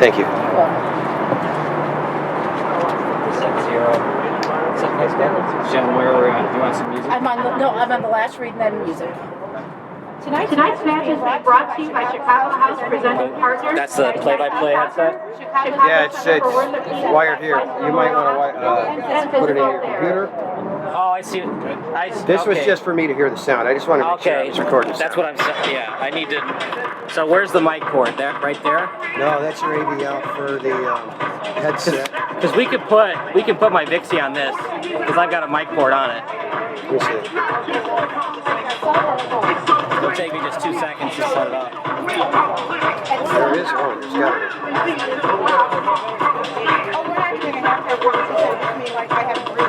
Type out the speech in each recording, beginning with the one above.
Thank you. Jen, where we're at? Do you want some music? I'm on the last read and then music. Tonight's match is being brought to you by Chicago House presenting partners. That's the play-by-play headset? Yeah, it's wired here. You might want to put it in your computer. Oh, I see. This was just for me to hear the sound. I just want to make sure I was recording. That's what I'm saying. Yeah, I need to. So where's the mic cord? That right there? No, that's your AV out for the headset. Because we can put my Vixie on this because I've got a mic cord on it. Let me see. It'll take me just 2 seconds to set it up. There is one. There's got to be. Oh, we're not going to have to have conversation with me like I have to read the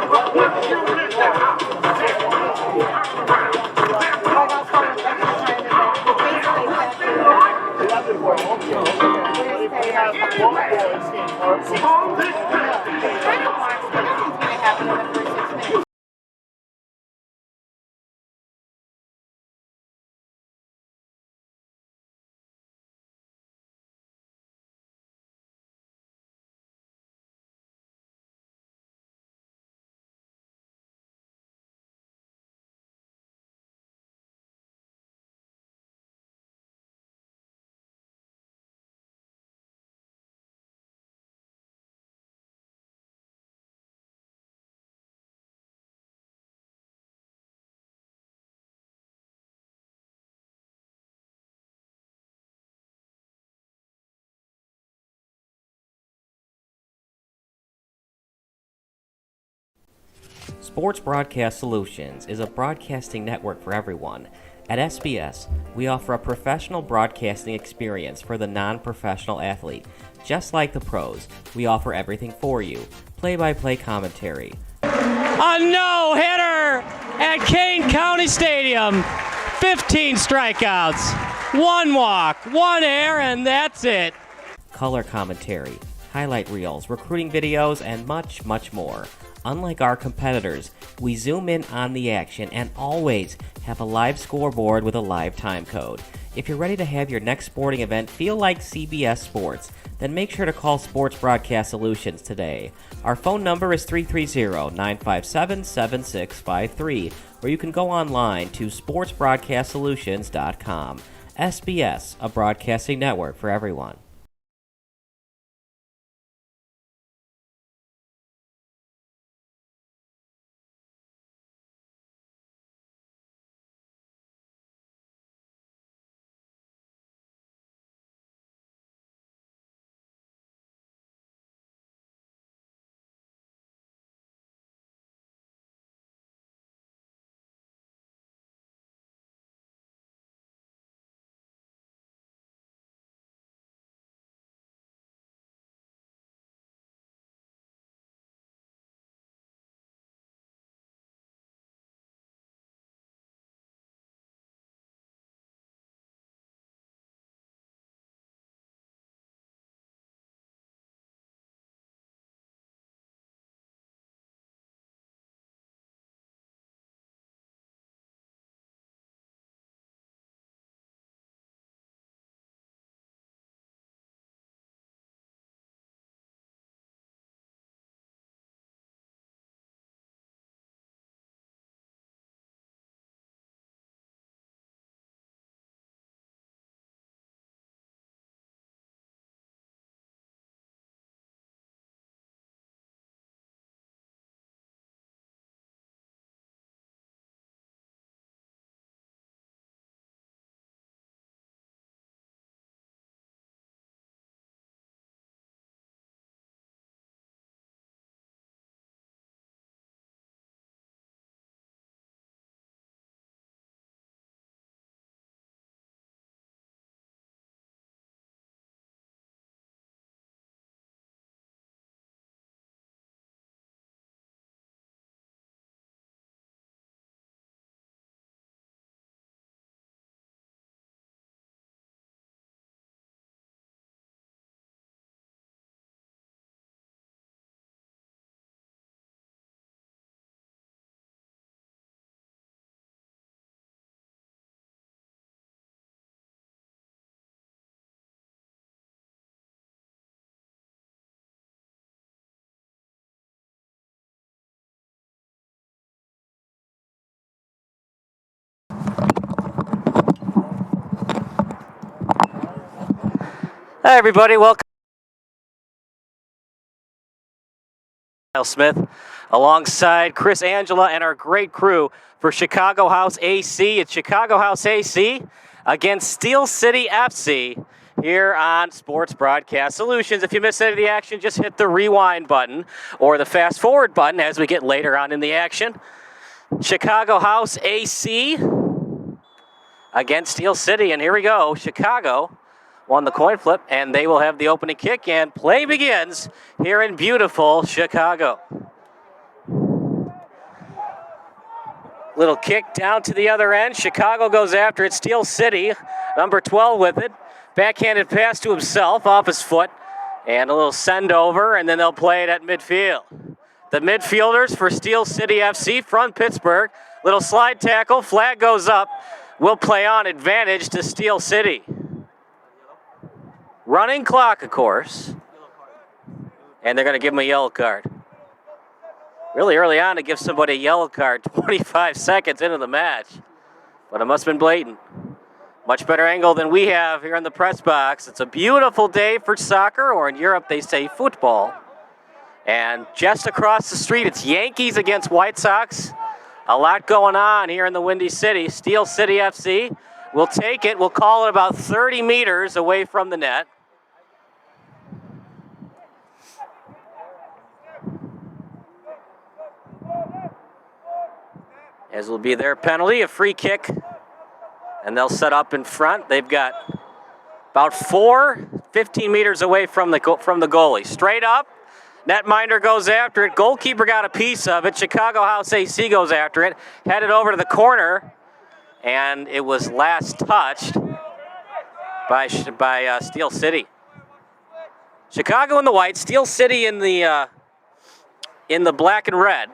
Sports Broadcast Solutions is a broadcasting network for everyone. At SBS, we offer a professional broadcasting experience for the non-professional athlete. Just like the pros, we offer everything for you. Play-by-play commentary. A no-hitter at Kane County Stadium. 15 strikeouts, 1 walk, 1 error, and that's it. Color commentary, highlight reels, recruiting videos, and much, much more. Unlike our competitors, we zoom in on the action and always have a live scoreboard with a live time code. If you're ready to have your next sporting event feel like CBS Sports, then make sure to call Sports Broadcast Solutions today. Our phone number is 330-957-7653, or you can go online to sportsbroadcastsolutions.com. SBS, a broadcasting network for everyone. Hi, everybody. Welcome. Kyle Smith alongside Chris Angela and our great crew for Chicago House AC. It's Chicago House AC against Steel City FC here on Sports Broadcast Solutions. If you missed any of the action, just hit the rewind button or the fast forward button as we get later on in the action. Chicago House AC against Steel City, and here we go. Chicago won the coin flip, and they will have the opening kick, and play begins here in beautiful Chicago. Little kick down to the other end. Chicago goes after it. Steel City, number 12 with it. Backhanded pass to himself off his foot, and a little send over, and then they'll play it at midfield. The midfielders for Steel City FC from Pittsburgh. Little slide tackle, flag goes up. Will play on, advantage to Steel City. Running clock, of course. And they're going to give him a yellow card. Really early on to give somebody a yellow card, 25 seconds into the match. But it must have been blatant. Much better angle than we have here in the press box. It's a beautiful day for soccer, or in Europe they say football. And just across the street, it's Yankees against White Sox. A lot going on here in the Windy City. Steel City FC will take it. We'll call it about 30 meters away from the net. As will be their penalty, a free kick. And they'll set up in front. They've got about 15 meters away from the goalie. Straight up. Netminder goes after it. Goalkeeper got a piece of it. Chicago House AC goes after it. Headed over to the corner. And it was last touched by Steel City. Chicago in the white. Steel City in the black and red.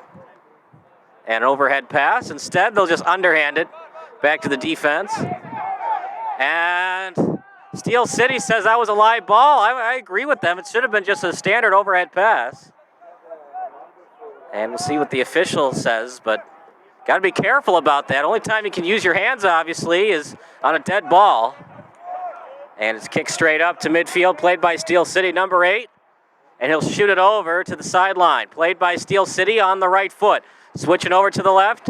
And overhead pass. Instead, they'll just underhand it back to the defense. And Steel City says that was a live ball. I agree with them. It should have been just a standard overhead pass. And we'll see what the official says, but got to be careful about that. Only time you can use your hands, obviously, is on a dead ball. And it's kicked straight up to midfield, played by Steel City, number 8. And he'll shoot it over to the sideline. Played by Steel City on the right foot. Switching over to the left.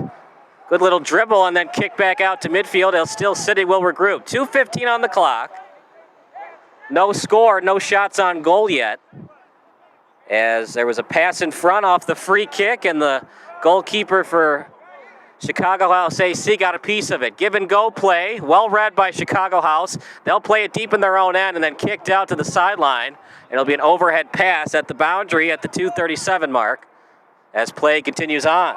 Good little dribble and then kick back out to midfield. Steel City will regroup. 2:15 on the clock. No score, no shots on goal yet. As there was a pass in front off the free kick, and the goalkeeper for Chicago House AC got a piece of it. Give and go play, well read by Chicago House. They'll play it deep in their own end and then kicked out to the sideline. It'll be an overhead pass at the boundary at the 2:37 mark as play continues on.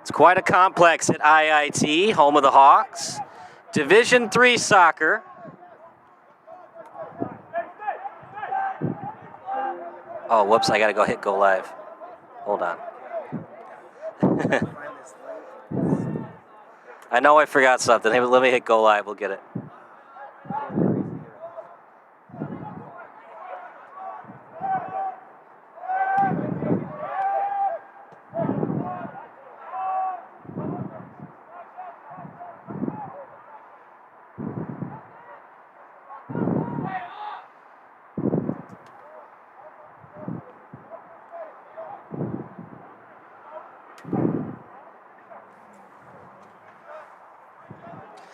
It's quite a complex at IIT, home of the Hawks. Division III soccer. Oh, whoops, I gotta go hit go live. Hold on. I know I forgot something. Hey, let me hit go live, we'll get it.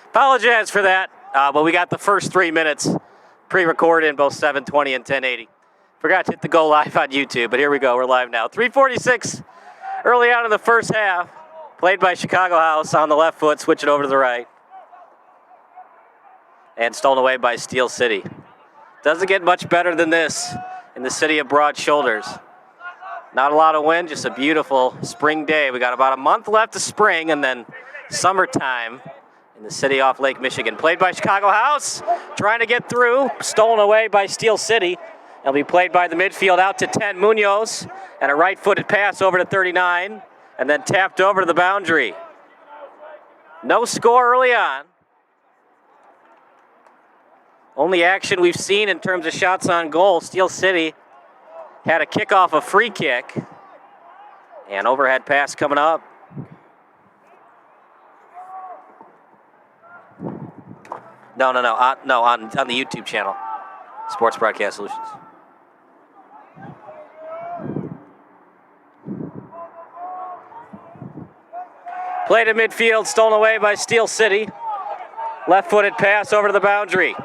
Apologize for that, but we got the first 3 minutes pre-recorded in both 720 and 1080. Forgot to hit the go live on YouTube, but here we go. We're live now. 3:46 early on in the first half. Played by Chicago House on the left foot, switch it over to the right. And stolen away by Steel City. Doesn't get much better than this in the city of broad shoulders. Not a lot of wind, just a beautiful spring day. We got about a month left of spring and then summertime in the city off Lake Michigan. Played by Chicago House, trying to get through, stolen away by Steel City. It'll be played by the midfield out to 10, Munoz, and a right-footed pass over to 39, and then tapped over to the boundary. No score early on. Only action we've seen in terms of shots on goal. Steel City had a kickoff, a free kick, And overhead pass coming up. No, on the YouTube channel. Sports Broadcast Solutions. Play to midfield, stolen away by Steel City. Left-footed pass over to the boundary.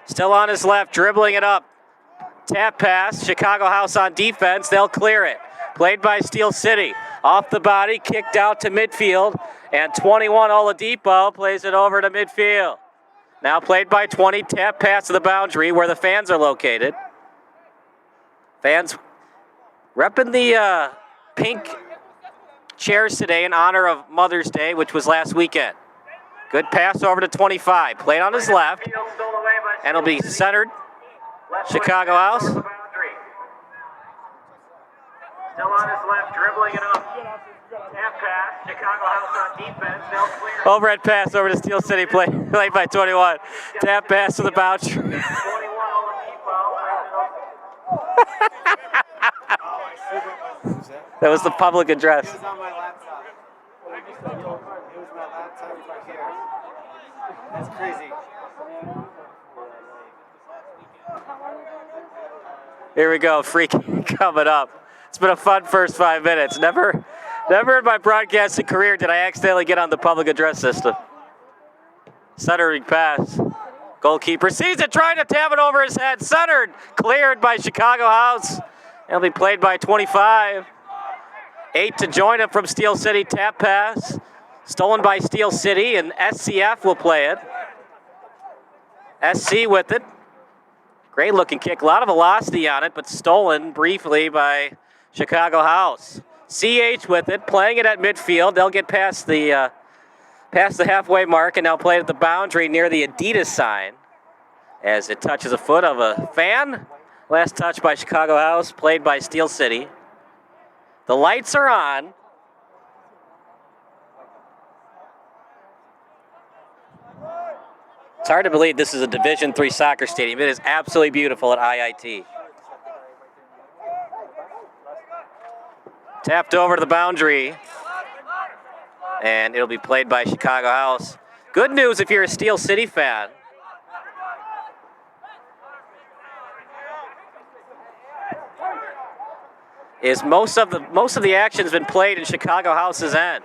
Still on his left, dribbling it up. Tap pass, Chicago House on defense. They'll clear it. Played by Steel City. Off the body, kicked out to midfield. And 21 Oladipo plays it over to midfield. Now played by 20, tap pass to the boundary where the fans are located. Fans repping the pink chairs today in honor of Mother's Day, which was last weekend. Good pass over to 25. Played on his left. And it'll be centered. Chicago House. Still on his left, dribbling it up. Tap pass. Chicago House on defense. They'll clear it. Overhead pass over to Steel City, played by 21. Tap pass to the boundary. That was the public address. It was on my laptop. It was my laptop right here. That's crazy. Here we go, free kick coming up. It's been a fun first 5 minutes. Never in my broadcasting career did I accidentally get on the public address system. Centering pass. Goalkeeper sees it, trying to tap it over his head. Centered, cleared by Chicago House. It'll be played by 25. 8 to join him from Steel City, tap pass. Stolen by Steel City, and SCF will play it. SC with it. Great looking kick, a lot of velocity on it, but stolen briefly by Chicago House. CH with it, playing it at midfield. They'll get past the halfway mark and now play it at the boundary near the Adidas sign as it touches a foot of a fan. Last touch by Chicago House, played by Steel City. The lights are on. It's hard to believe this is a Division III soccer stadium. It is absolutely beautiful at IIT. Tapped over to the boundary. And it'll be played by Chicago House. Good news if you're a Steel City fan. Is most of the action has been played in Chicago House's end.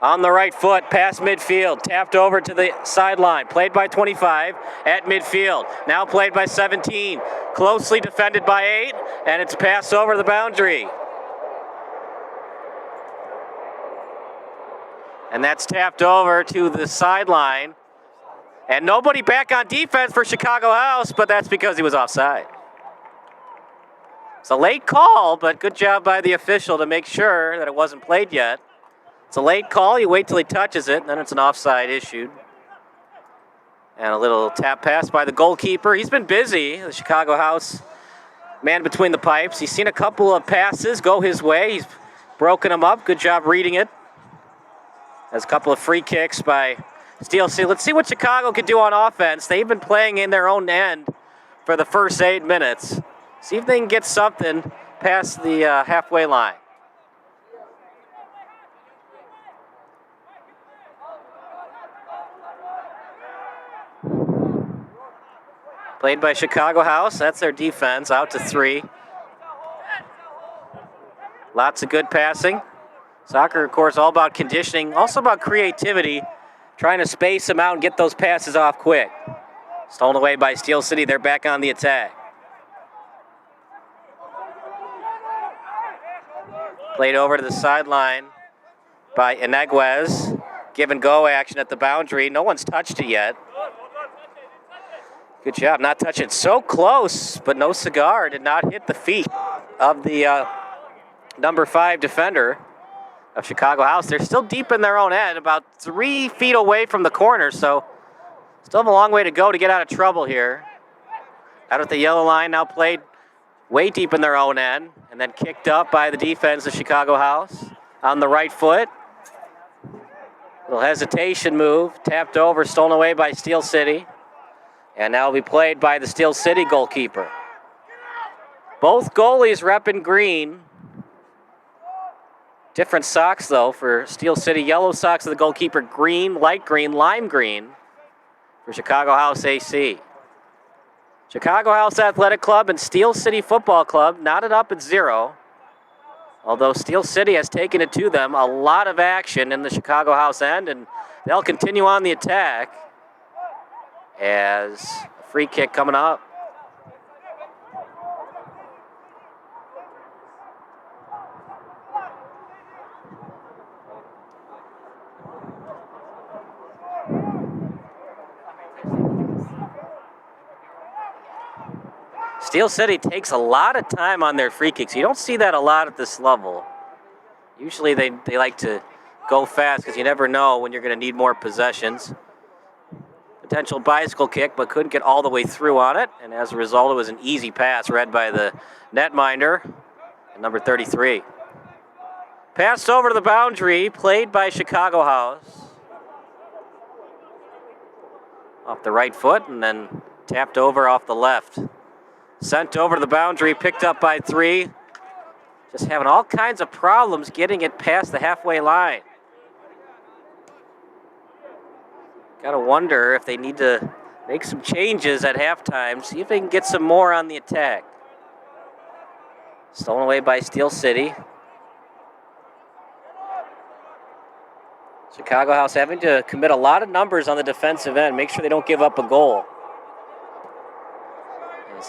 On the right foot, past midfield, tapped over to the sideline. Played by 25 at midfield. Now played by 17. Closely defended by 8, and it's passed over the boundary. And that's tapped over to the sideline. And nobody back on defense for Chicago House, but that's because he was offside. It's a late call, but good job by the official to make sure that it wasn't played yet. It's a late call. You wait till he touches it, and then it's an offside issued. And a little tap pass by the goalkeeper. He's been busy, the Chicago House man between the pipes. He's seen a couple of passes go his way. He's broken them up. Good job reading it. There's a couple of free kicks by Steel City. Let's see what Chicago can do on offense. They've been playing in their own end for the first 8 minutes. See if they can get something past the halfway line. Played by Chicago House. That's their defense, out to 3. Lots of good passing. Soccer, of course, all about conditioning, also about creativity, trying to space them out and get those passes off quick. Stolen away by Steel City. They're back on the attack. Played over to the sideline by Ineguez. Give and go action at the boundary. No one's touched it yet. Good job not touching it. So close, but no cigar. Did not hit the feet of the number 5 defender of Chicago House. They're still deep in their own end, about 3 feet away from the corner, so still have a long way to go to get out of trouble here. Out at the yellow line, now played way deep in their own end, and then kicked up by the defense of Chicago House on the right foot. Little hesitation move, tapped over, stolen away by Steel City, and now will be played by the Steel City goalkeeper. Both goalies repping green. Different socks, though, for Steel City. Yellow socks of the goalkeeper, green, light green, lime green for Chicago House AC. Chicago House Athletic Club and Steel City Football Club knotted up at 0. Although Steel City has taken it to them, a lot of action in the Chicago House end, and they'll continue on the attack as a free kick coming up. Steel City takes a lot of time on their free kicks. You don't see that a lot at this level. Usually they like to go fast because you never know when you're going to need more possessions. Potential bicycle kick, but couldn't get all the way through on it. And as a result, it was an easy pass read by the netminder, number 33. Passed over to the boundary, played by Chicago House. Off the right foot and then tapped over off the left. Sent over to the boundary, picked up by 3. Just having all kinds of problems getting it past the halfway line. Gotta wonder if they need to make some changes at halftime, see if they can get some more on the attack. Stolen away by Steel City. Chicago House having to commit a lot of numbers on the defensive end, make sure they don't give up a goal.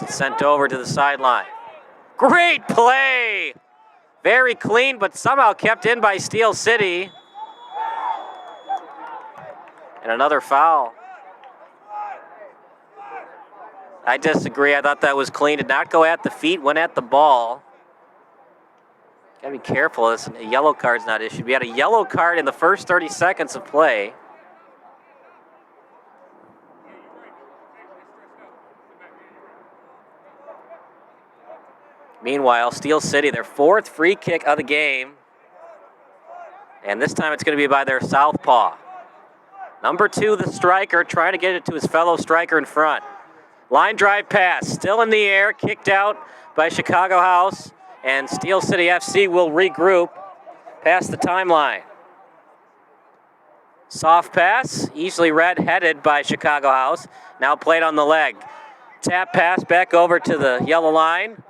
It's sent over to the sideline. Great play! Very clean, but somehow kept in by Steel City. And another foul. I disagree. I thought that was clean. Did not go at the feet, went at the ball. Gotta be careful. A yellow card's not issued. We had a yellow card in the first 30 seconds of play. Meanwhile, Steel City, their 4th free kick of the game. And this time it's going to be by their southpaw. Number 2, the striker, trying to get it to his fellow striker in front. Line drive pass, still in the air, kicked out by Chicago House. And Steel City FC will regroup past the timeline. Soft pass, easily read, headed by Chicago House. Now played on the leg. Tap pass back over to the yellow line.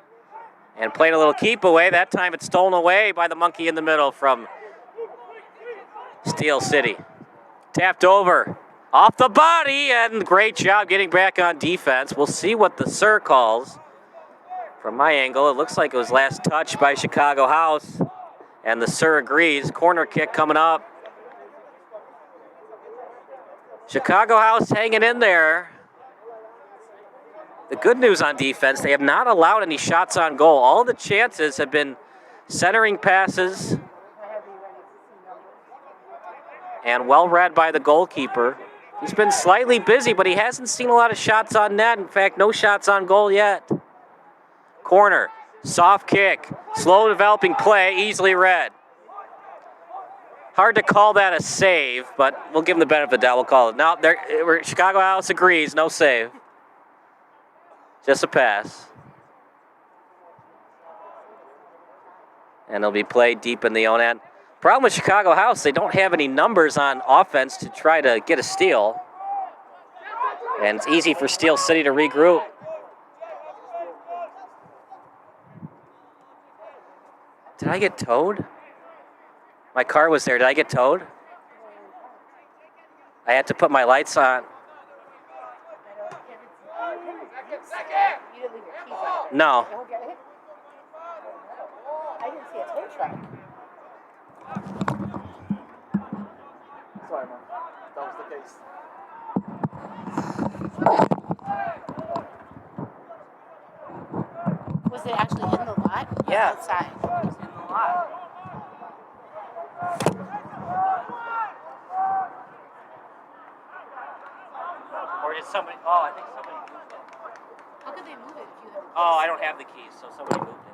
And played a little keep away. That time it's stolen away by the monkey in the middle from Steel City. Tapped over. Off the body, and great job getting back on defense. We'll see what the Sir calls. From my angle, it looks like it was last touched by Chicago House. And the Sir agrees. Corner kick coming up. Chicago House hanging in there. The good news on defense, they have not allowed any shots on goal. All the chances have been centering passes and well read by the goalkeeper. He's been slightly busy, but he hasn't seen a lot of shots on net. In fact, no shots on goal yet. Corner, soft kick, slow developing play, easily read. Hard to call that a save, but we'll give him the benefit of the doubt. We'll call it. Now, Chicago House agrees, no save. Just a pass. And it'll be played deep in the own end. Problem with Chicago House, they don't have any numbers on offense to try to get a steal. And it's easy for Steel City to regroup. Did I get towed? My car was there. Did I get towed? I had to put my lights on. No. I didn't see a tow truck. Sorry, man. That was the case. Was it actually in the lot? Yeah. Outside. It was in the lot. Or did somebody, I think somebody moved it. How could they move it if you have? Oh, I don't have the keys, so somebody moved it.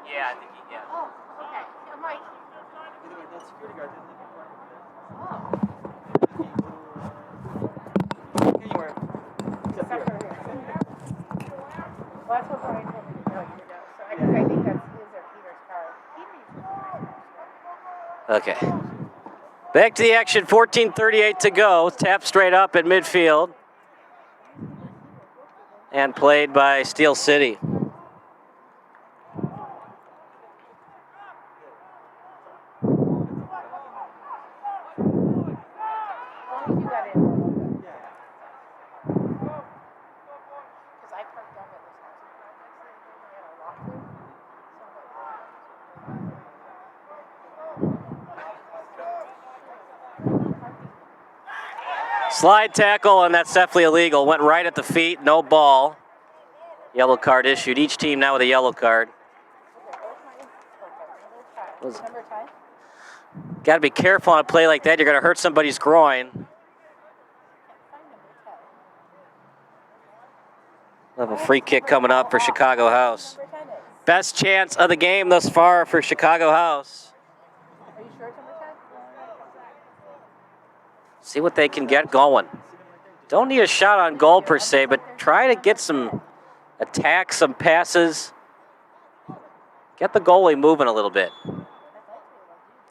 Yeah, I think yeah. Oh, okay. I'm like, That security guard didn't leave oh. anywhere. Except here. Well, that's what Brian told me to tell you to know. So I think that's his or Peter's car. Okay. Back to the action, 14:38 to go. Tap straight up at midfield. And played by Steel City. Slide tackle, and that's definitely illegal. Went right at the feet, no ball. Yellow card issued. Each team now with a yellow card. Got to be careful on a play like that. You're going to hurt somebody's groin. We'll have a free kick coming up for Chicago House. Best chance of the game thus far for Chicago House. Are you sure it's number 10? See what they can get going. Don't need a shot on goal per se, but try to get some attacks, some passes. Get the goalie moving a little bit.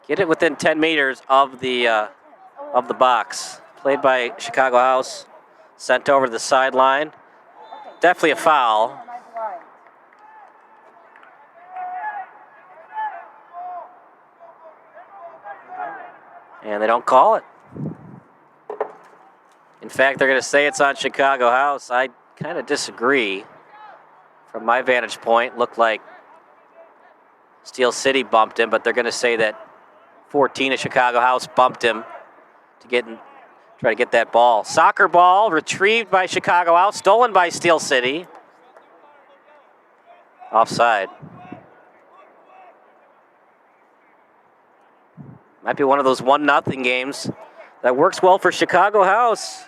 Get it within 10 meters of the box. Played by Chicago House. Sent over to the sideline. Definitely a foul. And they don't call it. In fact, they're going to say it's on Chicago House. I kind of disagree. From my vantage point, looked like Steel City bumped him, but they're going to say that 14 of Chicago House bumped him to try to get that ball. Soccer ball retrieved by Chicago House, stolen by Steel City. Offside. Might be one of those 1-0 games that works well for Chicago House.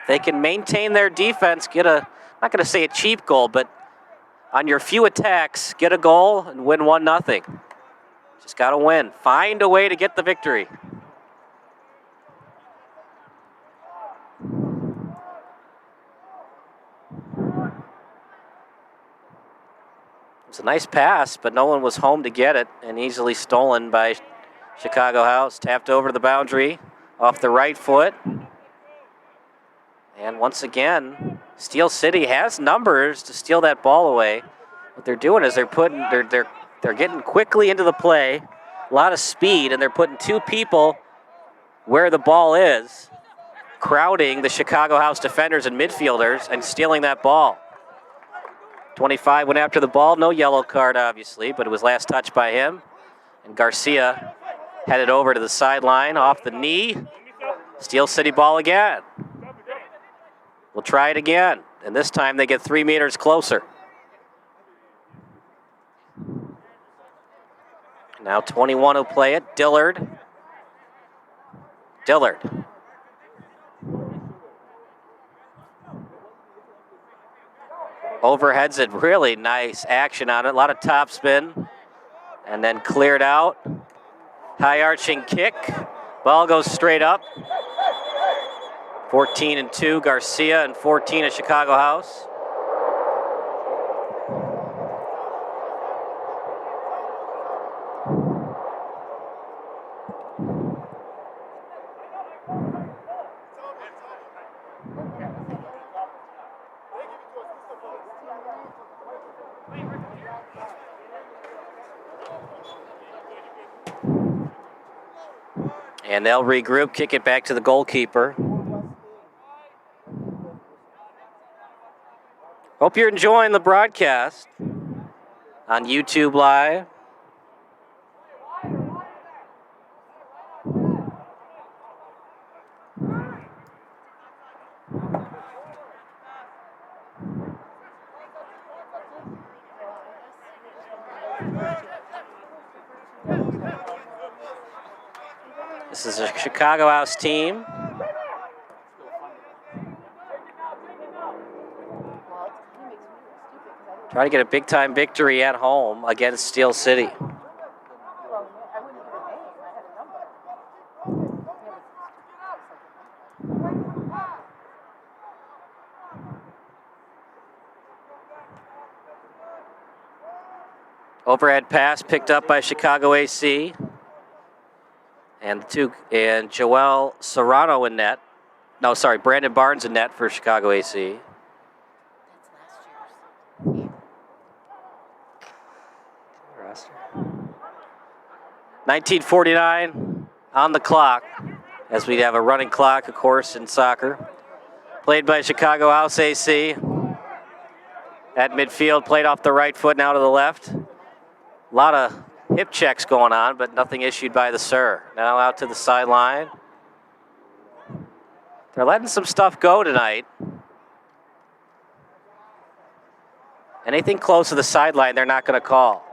They can maintain their defense, get not going to say a cheap goal, but on your few attacks, get a goal and win 1-0. Just got to win. Find a way to get the victory. It was a nice pass, but no one was home to get it, and easily stolen by Chicago House. Tapped over the boundary off the right foot. And once again, Steel City has numbers to steal that ball away. What they're doing is they're getting quickly into the play, a lot of speed, and they're putting two people where the ball is, crowding the Chicago House defenders and midfielders and stealing that ball. 25 went after the ball, no yellow card obviously, but it was last touched by him. And Garcia headed over to the sideline off the knee. Steel City ball again. We'll try it again, and this time they get 3 meters closer. Now 21 will play it. Dillard. Overheads it, really nice action on it. A lot of top spin. And then cleared out. High arching kick. Ball goes straight up. 14-2, Garcia, and 14 at Chicago House. And they'll regroup, kick it back to the goalkeeper. Hope you're enjoying the broadcast on YouTube Live. This is a Chicago House team. Try to get a big-time victory at home against Steel City. Overhead pass picked up by Chicago AC. And Joel Serrano in net. No, sorry, Brandon Barnes in net for Chicago AC. 19:49 on the clock, as we have a running clock, of course, in soccer. Played by Chicago House AC. At midfield, played off the right foot, now to the left. A lot of hip checks going on, but nothing issued by the Sir. Now out to the sideline. They're letting some stuff go tonight. Anything close to the sideline, they're not going to call.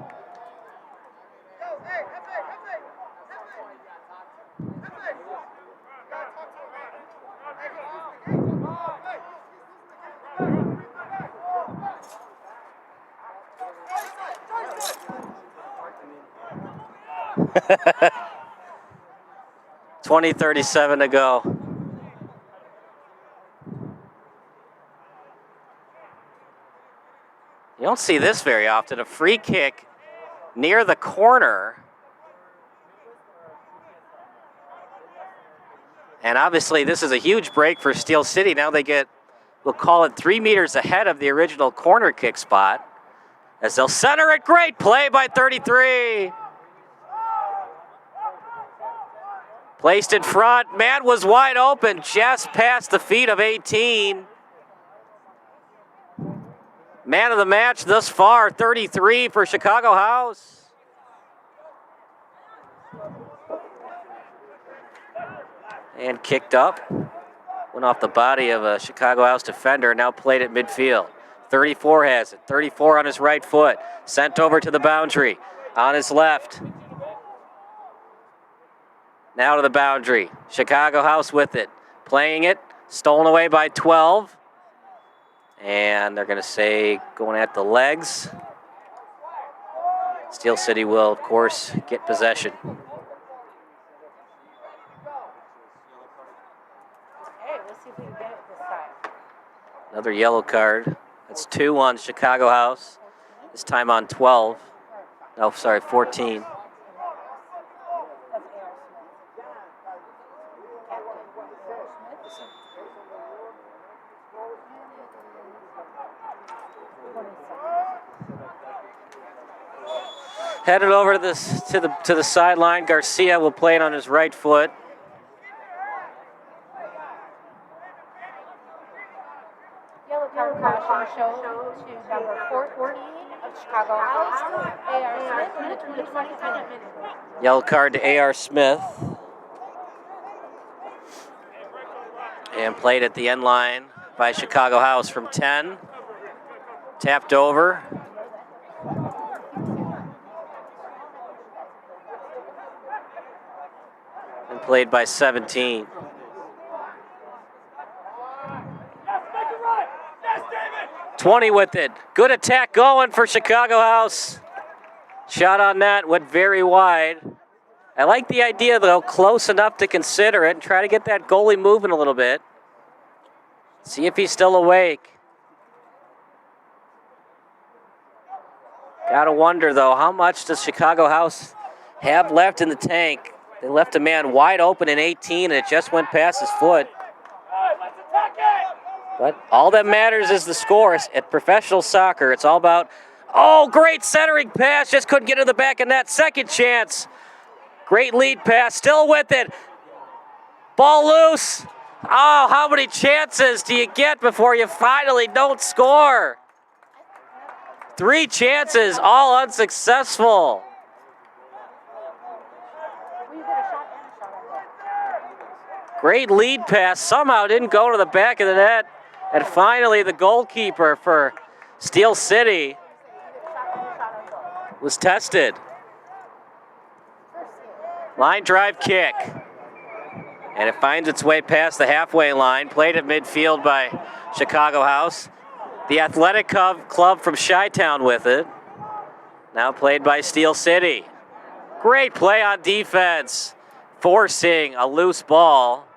$20:37 to go. You don't see this very often. A free kick near the corner. And obviously this is a huge break for Steel City. Now they get, we'll call it 3 meters ahead of the original corner kick spot. As they'll center it. Great play by 33. Placed in front. Man was wide open. Just past the feet of 18. Man of the match thus far, 33 for Chicago House. And kicked up. Went off the body of a Chicago House defender, now played at midfield. 34 has it. 34 on his right foot. Sent over to the boundary. On his left. Now to the boundary. Chicago House with it. Playing it. Stolen away by 12. And they're going to say going at the legs. Steel City will, of course, get possession. Hey, let's see if we can get it this time. Another yellow card. That's 2 on Chicago House. This time on 12. No, sorry, 14. Headed over to the sideline. Garcia will play it on his right foot. Yellow card caution show to number 14 of Chicago House, A.R. Smith, in the 22nd minute. Yellow card to A.R. Smith. And played at the end line by Chicago House from 10. Tapped over. And played by 17. $20 with it. Good attack going for Chicago House. Shot on that went very wide. I like the idea, though, close enough to consider it and try to get that goalie moving a little bit. See if he's still awake. Gotta wonder, though, how much does Chicago House have left in the tank? They left a man wide open in 18, and it just went past his foot. But all that matters is the score. At professional soccer, it's all about, oh, great centering pass. Just couldn't get to the back of net. Second chance. Great lead pass. Still with it. Ball loose. Oh, how many chances do you get before you finally don't score? 3 chances, all unsuccessful. Great lead pass. Somehow didn't go to the back of the net. And finally, the goalkeeper for Steel City was tested. Line drive kick. And it finds its way past the halfway line. Played at midfield by Chicago House. The Athletic Club from Chi-Town with it. Now played by Steel City. Great play on defense. Forcing a loose ball.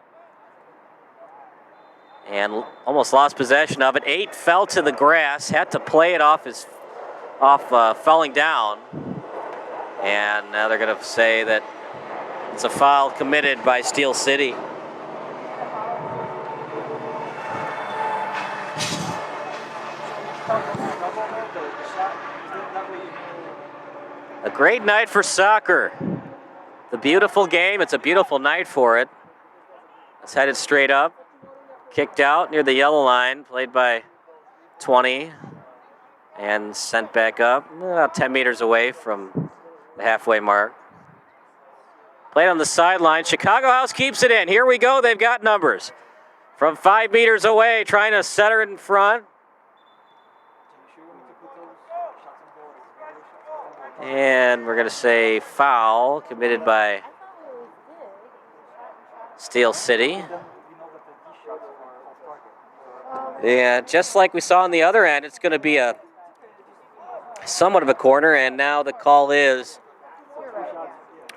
And almost lost possession of it. 8 fell to the grass. Had to play it off falling down. And now they're going to say that it's a foul committed by Steel City. A great night for soccer. The beautiful game. It's a beautiful night for it. It's headed straight up. Kicked out near the yellow line. Played by 20. And sent back up. About 10 meters away from the halfway mark. Played on the sideline. Chicago House keeps it in. Here we go. They've got numbers. From 5 meters away, trying to set her in front. And we're going to say foul committed by Steel City. Yeah, just like we saw on the other end, it's going to be a somewhat of a corner, and now the call is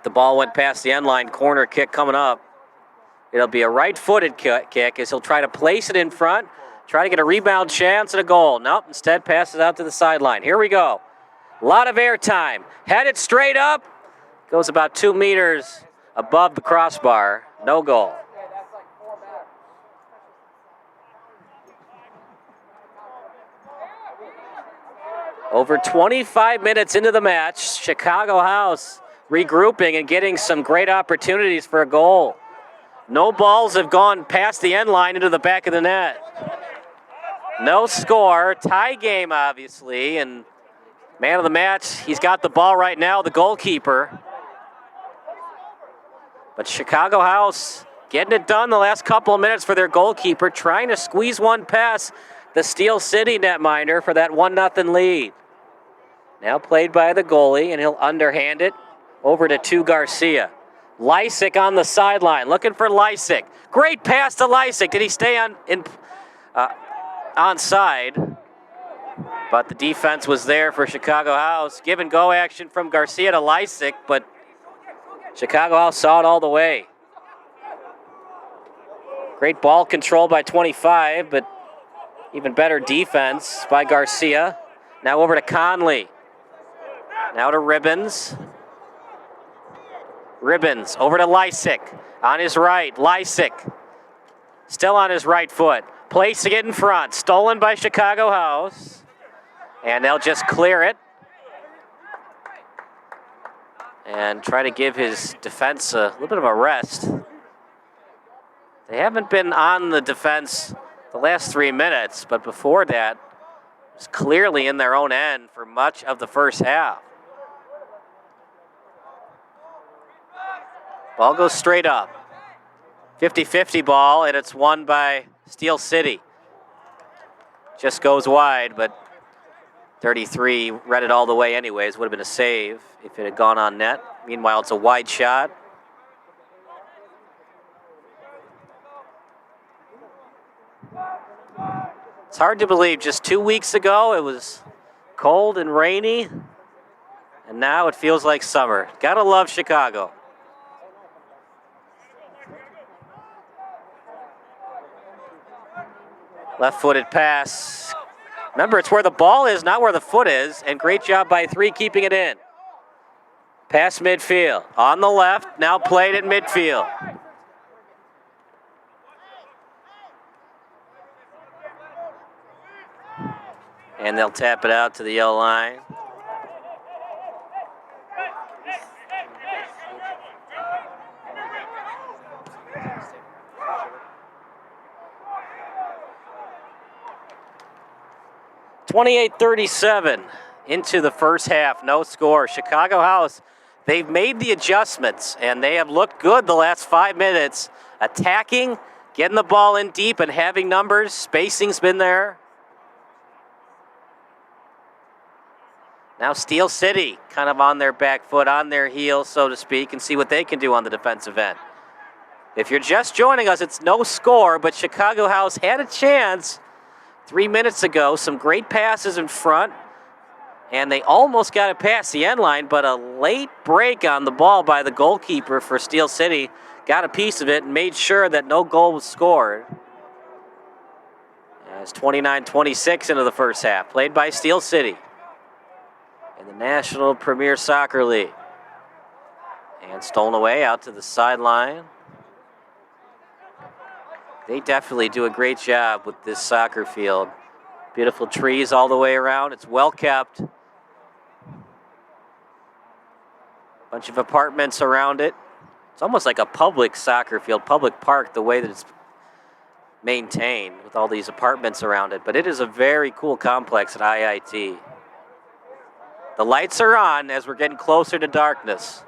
the ball went past the end line, corner kick coming up. It'll be a right-footed kick as he'll try to place it in front, try to get a rebound chance and a goal. Nope, instead passes out to the sideline. Here we go. A lot of air time. Headed straight up. Goes about 2 meters above the crossbar. No goal. Over 25 minutes into the match, Chicago House regrouping and getting some great opportunities for a goal. No balls have gone past the end line into the back of the net. No score. Tie game, obviously, and man of the match, he's got the ball right now, the goalkeeper. But Chicago House getting it done the last couple of minutes for their goalkeeper, trying to squeeze one past the Steel City netminder for that 1-0 lead. Now played by the goalie, and he'll underhand it over to Garcia. Lysick on the sideline, looking for Lysick. Great pass to Lysick. Did he stay onside? But the defense was there for Chicago House. Give and go action from Garcia to Lysick, but Chicago House saw it all the way. Great ball control by 25, but even better defense by Garcia. Now over to Conley. Now to Ribbons. Ribbons over to Lysick. On his right, Lysick. Still on his right foot. Placing it in front. Stolen by Chicago House. And they'll just clear it. And try to give his defense a little bit of a rest. They haven't been on the defense the last 3 minutes, but before that, it was clearly in their own end for much of the first half. Ball goes straight up. 50-50 ball, and it's won by Steel City. Just goes wide, but 33 read it all the way anyways. Would have been a save if it had gone on net. Meanwhile, it's a wide shot. It's hard to believe. Just 2 weeks ago, it was cold and rainy, and now it feels like summer. Gotta love Chicago. Left-footed pass. Remember, it's where the ball is, not where the foot is, and great job by 3 keeping it in. Pass midfield. On the left, now played at midfield. And they'll tap it out to the yellow line. .38-37 into the first half, no score. Chicago House, they've made the adjustments, and they have looked good the last 5 minutes. Attacking, getting the ball in deep and having numbers. Spacing's been there. Now Steel City kind of on their back foot, on their heels, so to speak, and see what they can do on the defensive end. If you're just joining us, it's no score, but Chicago House had a chance 3 minutes ago. Some great passes in front, and they almost got it past the end line, but a late break on the ball by the goalkeeper for Steel City got a piece of it and made sure that no goal was scored. It's 29-26 into the first half, played by Steel City in the National Premier Soccer League. And stolen away out to the sideline. They definitely do a great job with this soccer field. Beautiful trees all the way around. It's well kept. Bunch of apartments around it. It's almost like a public soccer field, public park, the way that it's maintained with all these apartments around it. But it is a very cool complex at IIT. The lights are on as we're getting closer to darkness.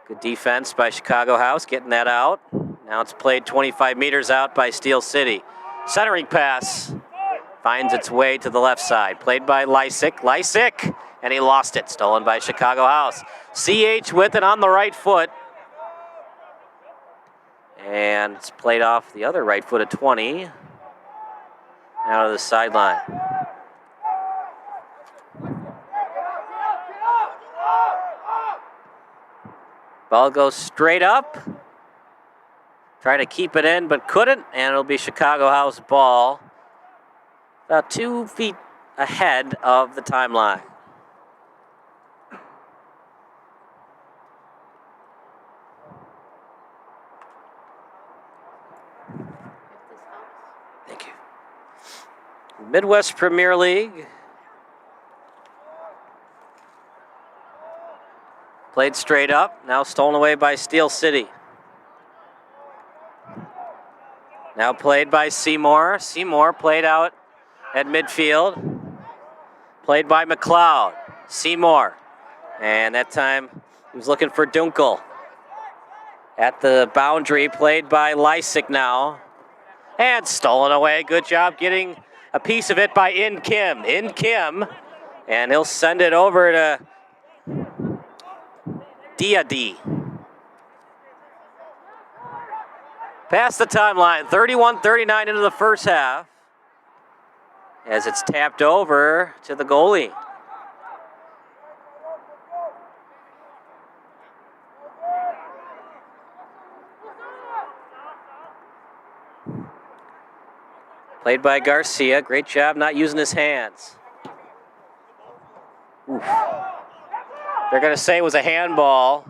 Good defense by Chicago House, getting that out. Now it's played 25 meters out by Steel City. Centering pass finds its way to the left side. Played by Lysick, and he lost it. Stolen by Chicago House. CH with it on the right foot. And it's played off the other right foot at 20. Out of the sideline. Ball goes straight up. Trying to keep it in, but couldn't, and it'll be Chicago House ball. About 2 feet ahead of the timeline. Thank you. Midwest Premier League. Played straight up, now stolen away by Steel City. Now played by Seymour. Seymour played out at midfield. Played by McLeod. Seymour. And that time he was looking for Dunkel. At the boundary, played by Lysick now. And stolen away. Good job getting a piece of it by In Kim. In Kim. And he'll send it over to Diadi. Past the timeline, 31-39 into the first half. As it's tapped over to the goalie. Played by Garcia. Great job not using his hands. Oof. They're going to say it was a handball.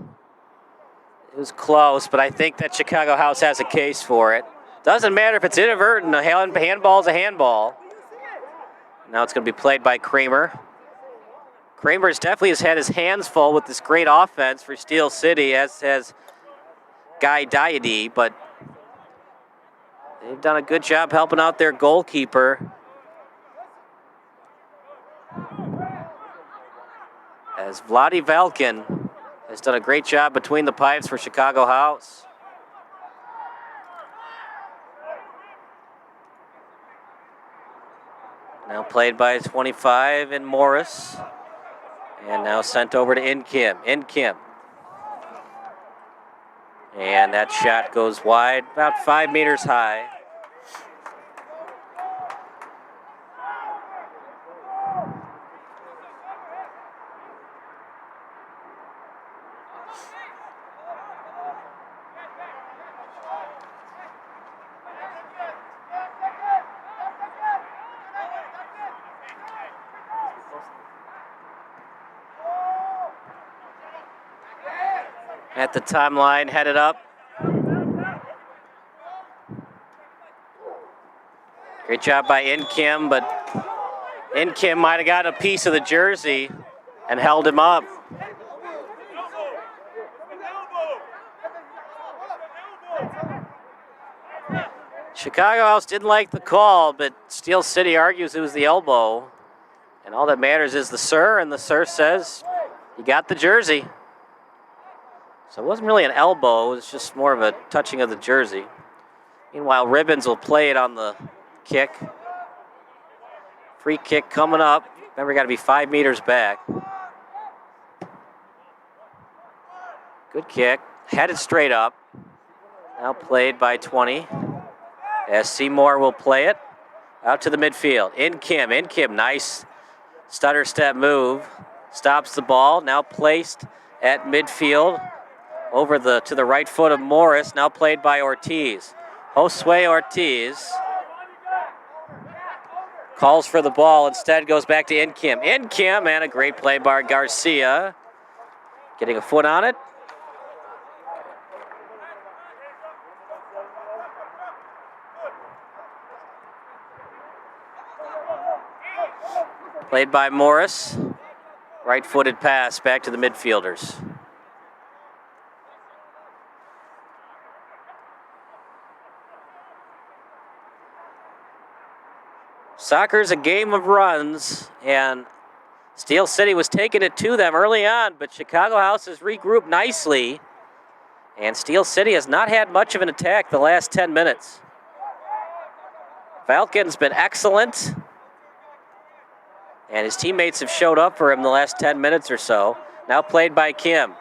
It was close, but I think that Chicago House has a case for it. Doesn't matter if it's inadvertent. A handball is a handball. Now it's going to be played by Kramer. Kramer's definitely has had his hands full with this great offense for Steel City, as has Guy Diady, but they've done a good job helping out their goalkeeper. As Vladi Valkin has done a great job between the pipes for Chicago House. Now played by 25 in Morris. And now sent over to In Kim. In Kim. And that shot goes wide, about 5 meters high. At the timeline, headed up. Great job by In Kim, but In Kim might have got a piece of the jersey and held him up. Chicago House didn't like the call, but Steel City argues it was the elbow. And all that matters is the sir, and the sir says, you got the jersey. So it wasn't really an elbow, it was just more of a touching of the jersey. Meanwhile, Ribbons will play it on the kick. Free kick coming up. Remember, got to be 5 meters back. Good kick, headed straight up. Now played by 20. As Seymour will play it out to the midfield. In Kim, nice stutter step move. Stops the ball, now placed at midfield. Over to the right foot of Morris, now played by Ortiz. Josue Ortiz calls for the ball, instead goes back to In Kim. In Kim, and a great play by Garcia. Getting a foot on it. Played by Morris. Right-footed pass back to the midfielders. Soccer's a game of runs, and Steel City was taking it to them early on, but Chicago House has regrouped nicely, and Steel City has not had much of an attack the last 10 minutes. Falcon's been excellent, and his teammates have showed up for him the last 10 minutes or so. Now played by Kim.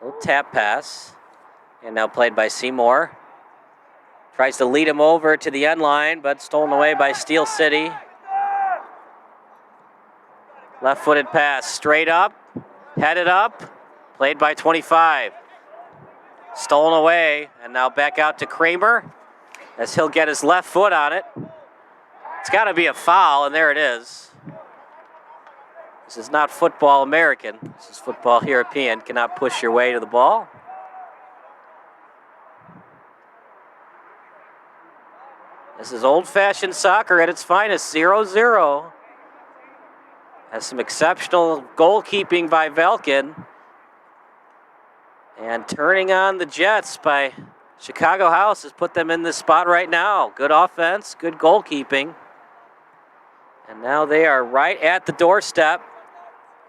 Little tap pass, and now played by Seymour. Tries to lead him over to the end line, but stolen away by Steel City. Left-footed pass, straight up, headed up, played by 25. Stolen away, and now back out to Kramer as he'll get his left foot on it. It's got to be a foul, and there it is. This is not football American. This is football European. Cannot push your way to the ball. This is old-fashioned soccer at its finest, 0-0. Has some exceptional goalkeeping by Velkin. And turning on the Jets by Chicago House has put them in this spot right now. Good offense, good goalkeeping. And now they are right at the doorstep,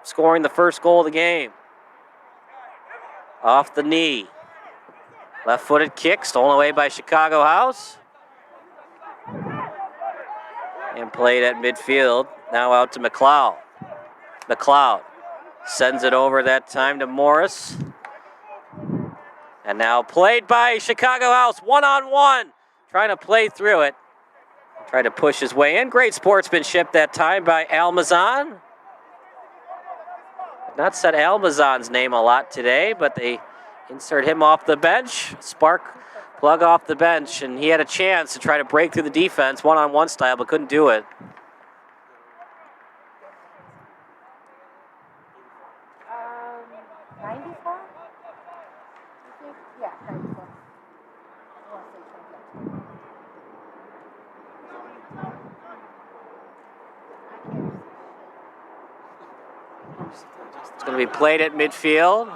scoring the first goal of the game. Off the knee. Left-footed kick, stolen away by Chicago House. And played at midfield. Now out to McLeod. McLeod sends it over that time to Morris. And now played by Chicago House, one-on-one. Trying to play through it. Trying to push his way in. Great sportsmanship that time by Almazan. Not said Almazan's name a lot today, but they insert him off the bench. Spark plug off the bench, and he had a chance to try to break through the defense, one-on-one style, but couldn't do it. It's going to be played at midfield.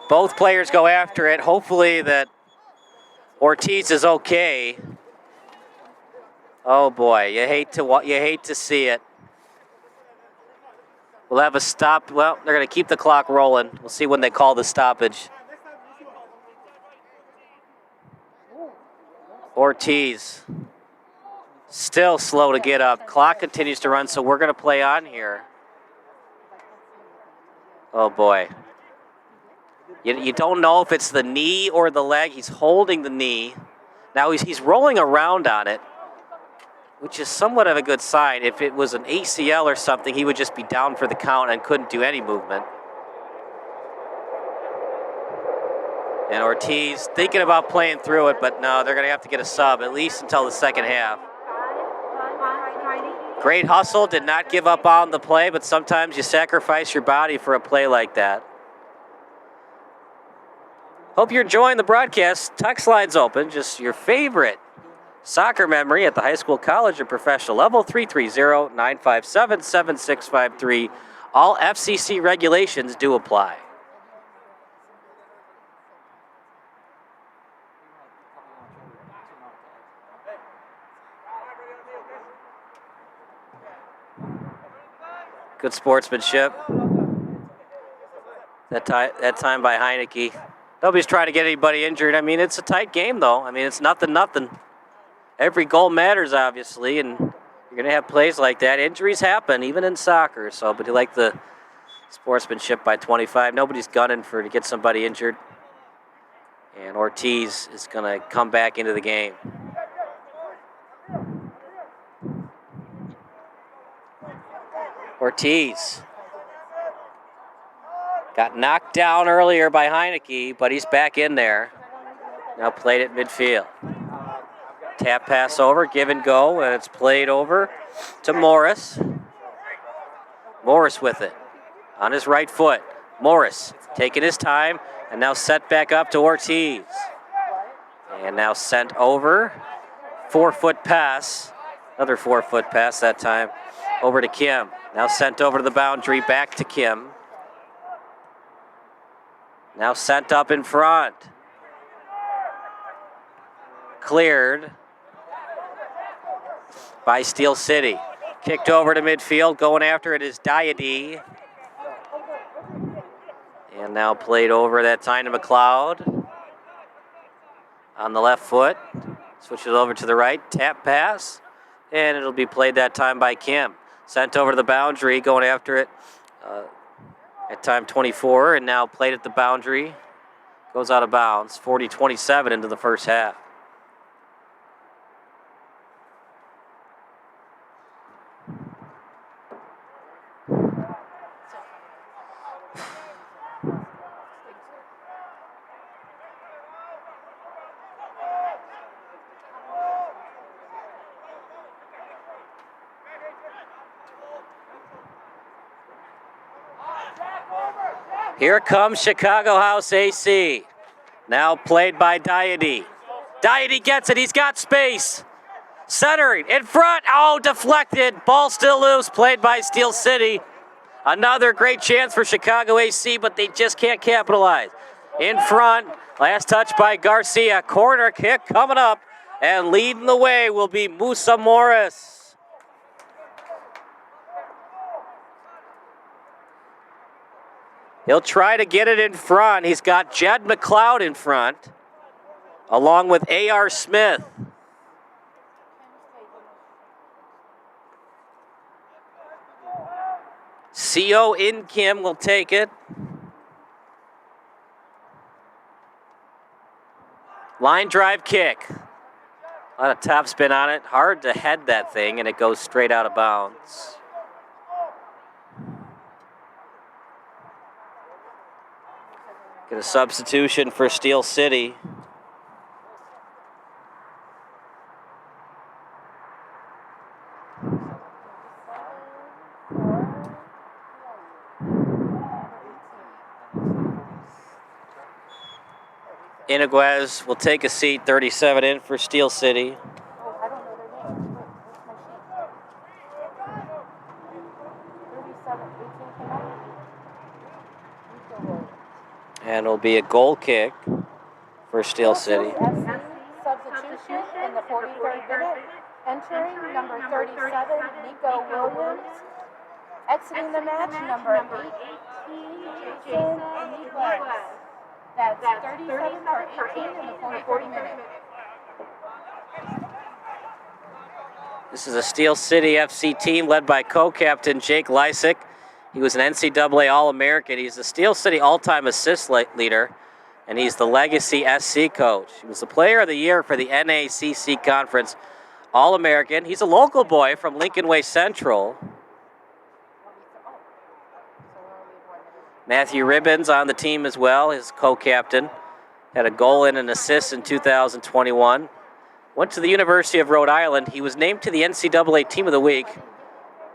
Both players go after it. Hopefully that Ortiz is okay. Oh boy, you hate to see it. We'll have a stop. Well, they're going to keep the clock rolling. We'll see when they call the stoppage. Ortiz still slow to get up. Clock continues to run, so we're going to play on here. Oh boy. You don't know if it's the knee or the leg. He's holding the knee. Now he's rolling around on it, which is somewhat of a good sign. If it was an ACL or something, he would just be down for the count and couldn't do any movement. And Ortiz thinking about playing through it, but no, they're going to have to get a sub, at least until the second half. Great hustle, did not give up on the play, but sometimes you sacrifice your body for a play like that. Hope you're enjoying the broadcast. Text line's open, just your favorite soccer memory at the high school, college, or professional level, 330-957-7653. All FCC regulations do apply. Good sportsmanship. That time by Heineke. Nobody's trying to get anybody injured. I mean, it's a tight game, though. I mean, it's nothing. Every goal matters, obviously, and you're going to have plays like that. Injuries happen, even in soccer. So, but you like the sportsmanship by 25. Nobody's gunning to get somebody injured. And Ortiz is going to come back into the game. Ortiz got knocked down earlier by Heineke, but he's back in there. Now played at midfield. Tap pass over, give and go, and it's played over to Morris. Morris with it on his right foot. Morris taking his time and now set back up to Ortiz. And now sent over. 4-foot pass. Another 4-foot pass that time over to Kim. Now sent over to the boundary, back to Kim. Now sent up in front. Cleared by Steel City. Kicked over to midfield. Going after it is Diady. And now played over that time to McLeod. On the left foot. Switches over to the right. Tap pass. And it'll be played that time by Kim. Sent over to the boundary. Going after it at time 24. And now played at the boundary. Goes out of bounds. 40-27 into the first half. Here comes Chicago House AC. Now played by Diady. Diady gets it. He's got space. Centering in front. Oh, deflected. Ball still loose. Played by Steel City. Another great chance for Chicago AC, but they just can't capitalize. In front. Last touch by Garcia. Corner kick coming up. And leading the way will be Musa Morris. He'll try to get it in front. He's got Jed McLeod in front, along with A.R. Smith. C.O. in Kim will take it. Line drive kick. A lot of top spin on it. Hard to head that thing, and it goes straight out of bounds. Get a substitution for Steel City. Iniguez will take a seat, 37 in for Steel City. I don't know their name. Where's my sheet? 37, 18 came out. And it'll be a goal kick for Steel City. Substitution in the 43rd minute. Entering number 37, Nico Williams. Exiting the match, number 18, Jason Iniguez. That's 37 for 18 in the 44th minute. This is a Steel City FC team led by co-captain Jake Lysick. He was an NCAA All-American. He's the Steel City all-time assist leader, and he's the legacy SC coach. He was the player of the year for the NACC Conference All-American. He's a local boy from Lincoln Way Central. Matthew Ribbons on the team as well, his co-captain. Had a goal and an assist in 2021. Went to the University of Rhode Island. He was named to the NCAA Team of the Week.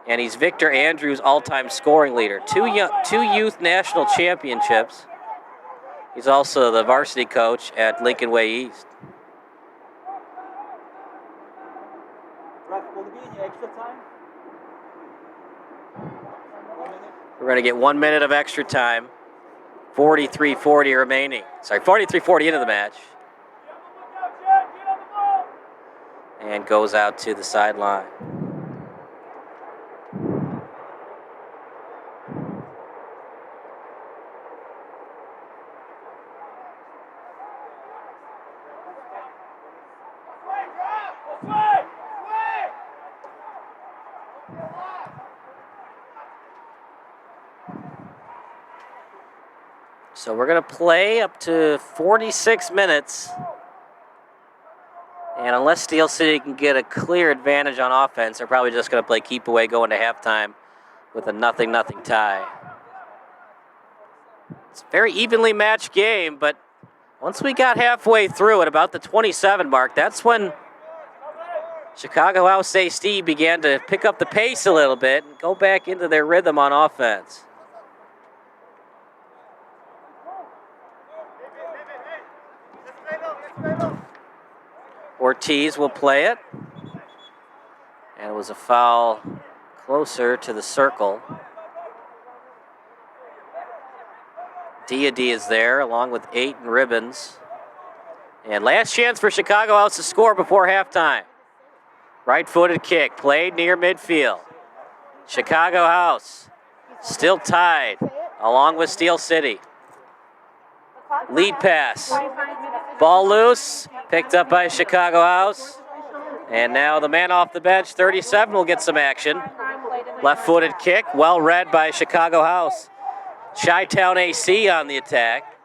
And he's Victor Andrews' all-time scoring leader. Two youth national championships. He's also the varsity coach at Lincoln Way East. Ref, will it be in your extra time? We're going to get 1 minute of extra time. 43:40 remaining. 43:40 into the match. And goes out to the sideline. So we're going to play up to 46 minutes. And unless Steel City can get a clear advantage on offense, they're probably just going to play keep away going to halftime with a 0-0 tie. It's a very evenly matched game, but once we got halfway through at about the 27 mark, that's when Chicago House AC began to pick up the pace a little bit and go back into their rhythm on offense. Ortiz will play it. And it was a foul closer to the circle. Diady is there along with 8 and Ribbons. And last chance for Chicago House to score before halftime. Right-footed kick played near midfield. Chicago House still tied along with Steel City. Lead pass. Ball loose, picked up by Chicago House. And now the man off the bench, 37, will get some action. Left-footed kick, well read by Chicago House. Chi-Town AC on the attack.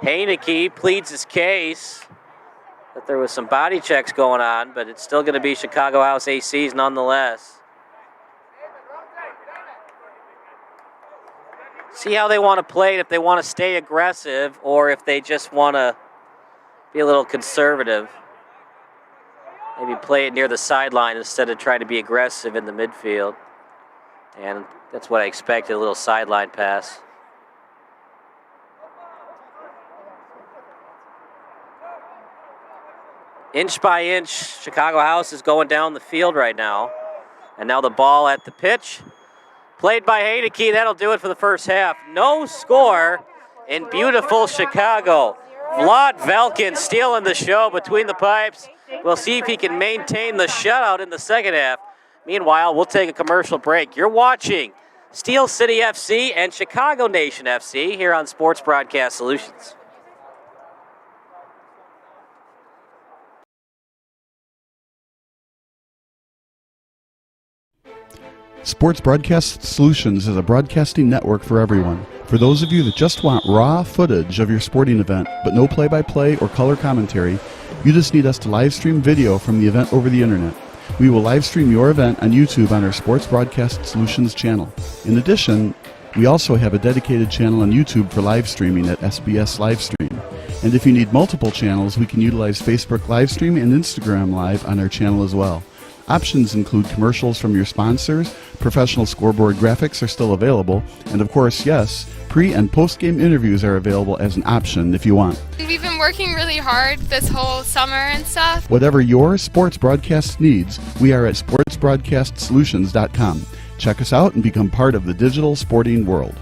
Heineke pleads his case that there was some body checks going on, but it's still going to be Chicago House AC's nonetheless. See how they want to play it, if they want to stay aggressive or if they just want to be a little conservative. Maybe play it near the sideline instead of trying to be aggressive in the midfield. And that's what I expected, a little sideline pass. Inch by inch, Chicago House is going down the field right now. And now the ball at the pitch. Played by Heineke, that'll do it for the first half. No score in beautiful Chicago. Vlad Velkin stealing the show between the pipes. We'll see if he can maintain the shutout in the second half. Meanwhile, we'll take a commercial break. You're watching Steel City FC and Chicago Nation FC here on Sports Broadcast Solutions. Sports Broadcast Solutions is a broadcasting network for everyone. For those of you that just want raw footage of your sporting event, but no play-by-play or color commentary, you just need us to live stream video from the event over the internet. We will live stream your event on YouTube on our Sports Broadcast Solutions channel. In addition, we also have a dedicated channel on YouTube for live streaming at SBS Livestream. And if you need multiple channels, we can utilize Facebook Livestream and Instagram Live on our channel as well. Options include commercials from your sponsors, professional scoreboard graphics are still available, and of course, yes, pre- and post-game interviews are available as an option if you want. We've been working really hard this whole summer and stuff. Whatever your sports broadcast needs, we are at sportsbroadcastsolutions.com. Check us out and become part of the digital sporting world.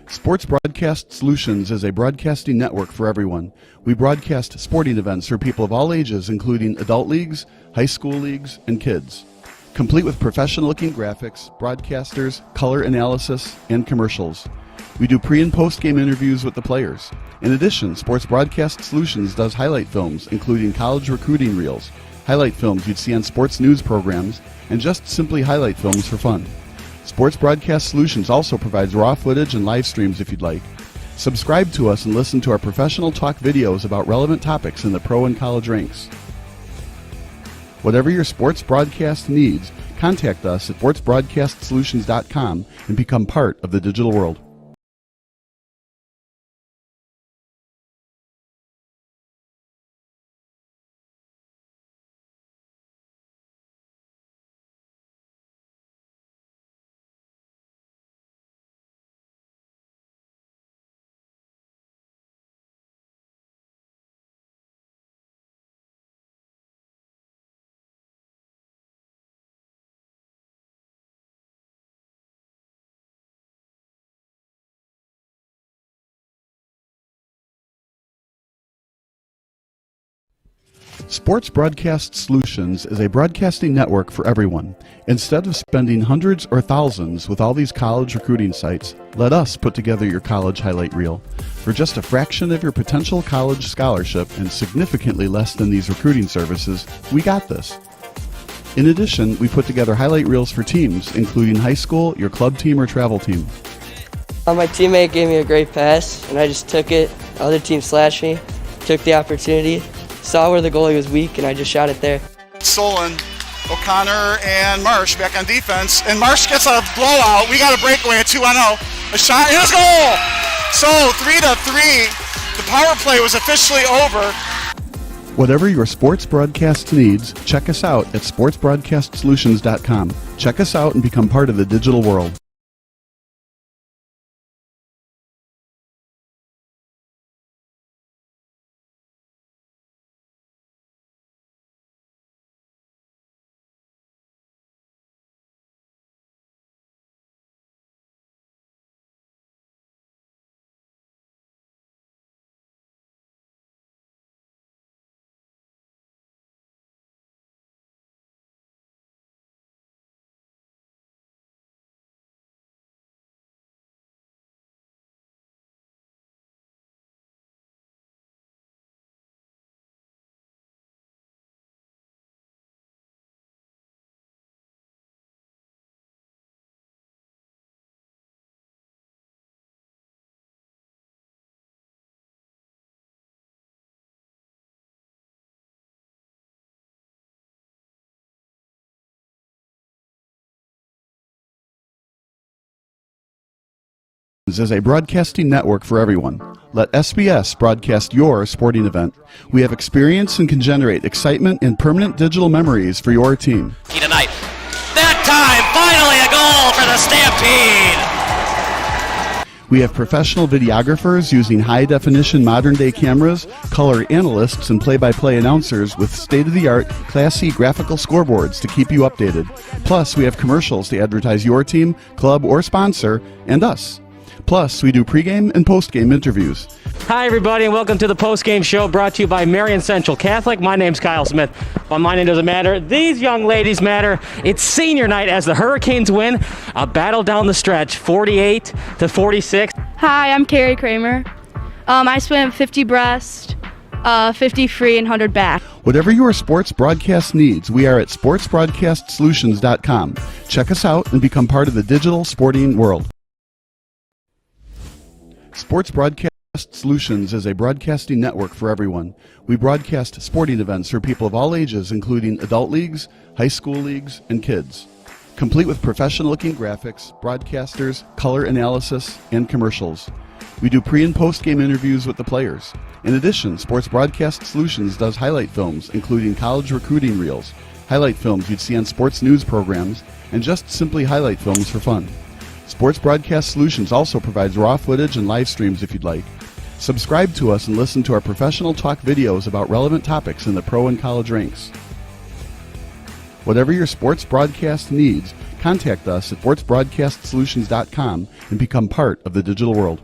Sports Broadcast Solutions is a broadcasting network for everyone. We broadcast sporting events for people of all ages, including adult leagues, high school leagues, and kids. Complete with professional-looking graphics, broadcasters, color analysis, and commercials. We do pre- and post-game interviews with the players. In addition, Sports Broadcast Solutions does highlight films, including college recruiting reels, highlight films you'd see on sports news programs, and just simply highlight films for fun. Sports Broadcast Solutions also provides raw footage and live streams if you'd like. Subscribe to us and listen to our professional talk videos about relevant topics in the pro and college ranks. Whatever your sports broadcast needs, contact us at sportsbroadcastsolutions.com and become part of the digital world. Sports Broadcast Solutions is a broadcasting network for everyone. Instead of spending hundreds or thousands with all these college recruiting sites, let us put together your college highlight reel. For just a fraction of your potential college scholarship and significantly less than these recruiting services, we got this. In addition, we put together highlight reels for teams, including high school, your club team, or travel team. My teammate gave me a great pass, and I just took it. The other team slashed me, took the opportunity, saw where the goalie was weak, and I just shot it there. Solon, O'Connor, and Marsh back on defense, and Marsh gets a blowout. We got a breakaway at 2-0. A shot and a goal! So 3-3. The power play was officially over. Whatever your sports broadcast needs, check us out at sportsbroadcastsolutions.com. Check us out and become part of the digital world. Is a broadcasting network for everyone. Let SBS broadcast your sporting event. We have experience and can generate excitement and permanent digital memories for your team. Tonight. That time, finally a goal for the Stampede! We have professional videographers using high-definition modern-day cameras, color analysts, and play-by-play announcers with state-of-the-art, classy graphical scoreboards to keep you updated. Plus, we have commercials to advertise your team, club, or sponsor, and us. Plus, we do pregame and postgame interviews. Hi, everybody, and welcome to the postgame show brought to you by Marion Central Catholic. My name's Kyle Smith, but my name doesn't matter. These young ladies matter. It's senior night as the Hurricanes win a battle down the stretch, 48-46. Hi, I'm Carrie Kramer. I swim 50 breast, 50 free, and 100 back. Whatever your sports broadcast needs, we are at sportsbroadcastsolutions.com. Check us out and become part of the digital sporting world. Sports Broadcast Solutions is a broadcasting network for everyone. We broadcast sporting events for people of all ages, including adult leagues, high school leagues, and kids. Complete with professional-looking graphics, broadcasters, color analysis, and commercials. We do pre- and post-game interviews with the players. In addition, Sports Broadcast Solutions does highlight films, including college recruiting reels, highlight films you'd see on sports news programs, and just simply highlight films for fun. Sports Broadcast Solutions also provides raw footage and live streams if you'd like. Subscribe to us and listen to our professional talk videos about relevant topics in the pro and college ranks. Whatever your sports broadcast needs, contact us at sportsbroadcastsolutions.com and become part of the digital world.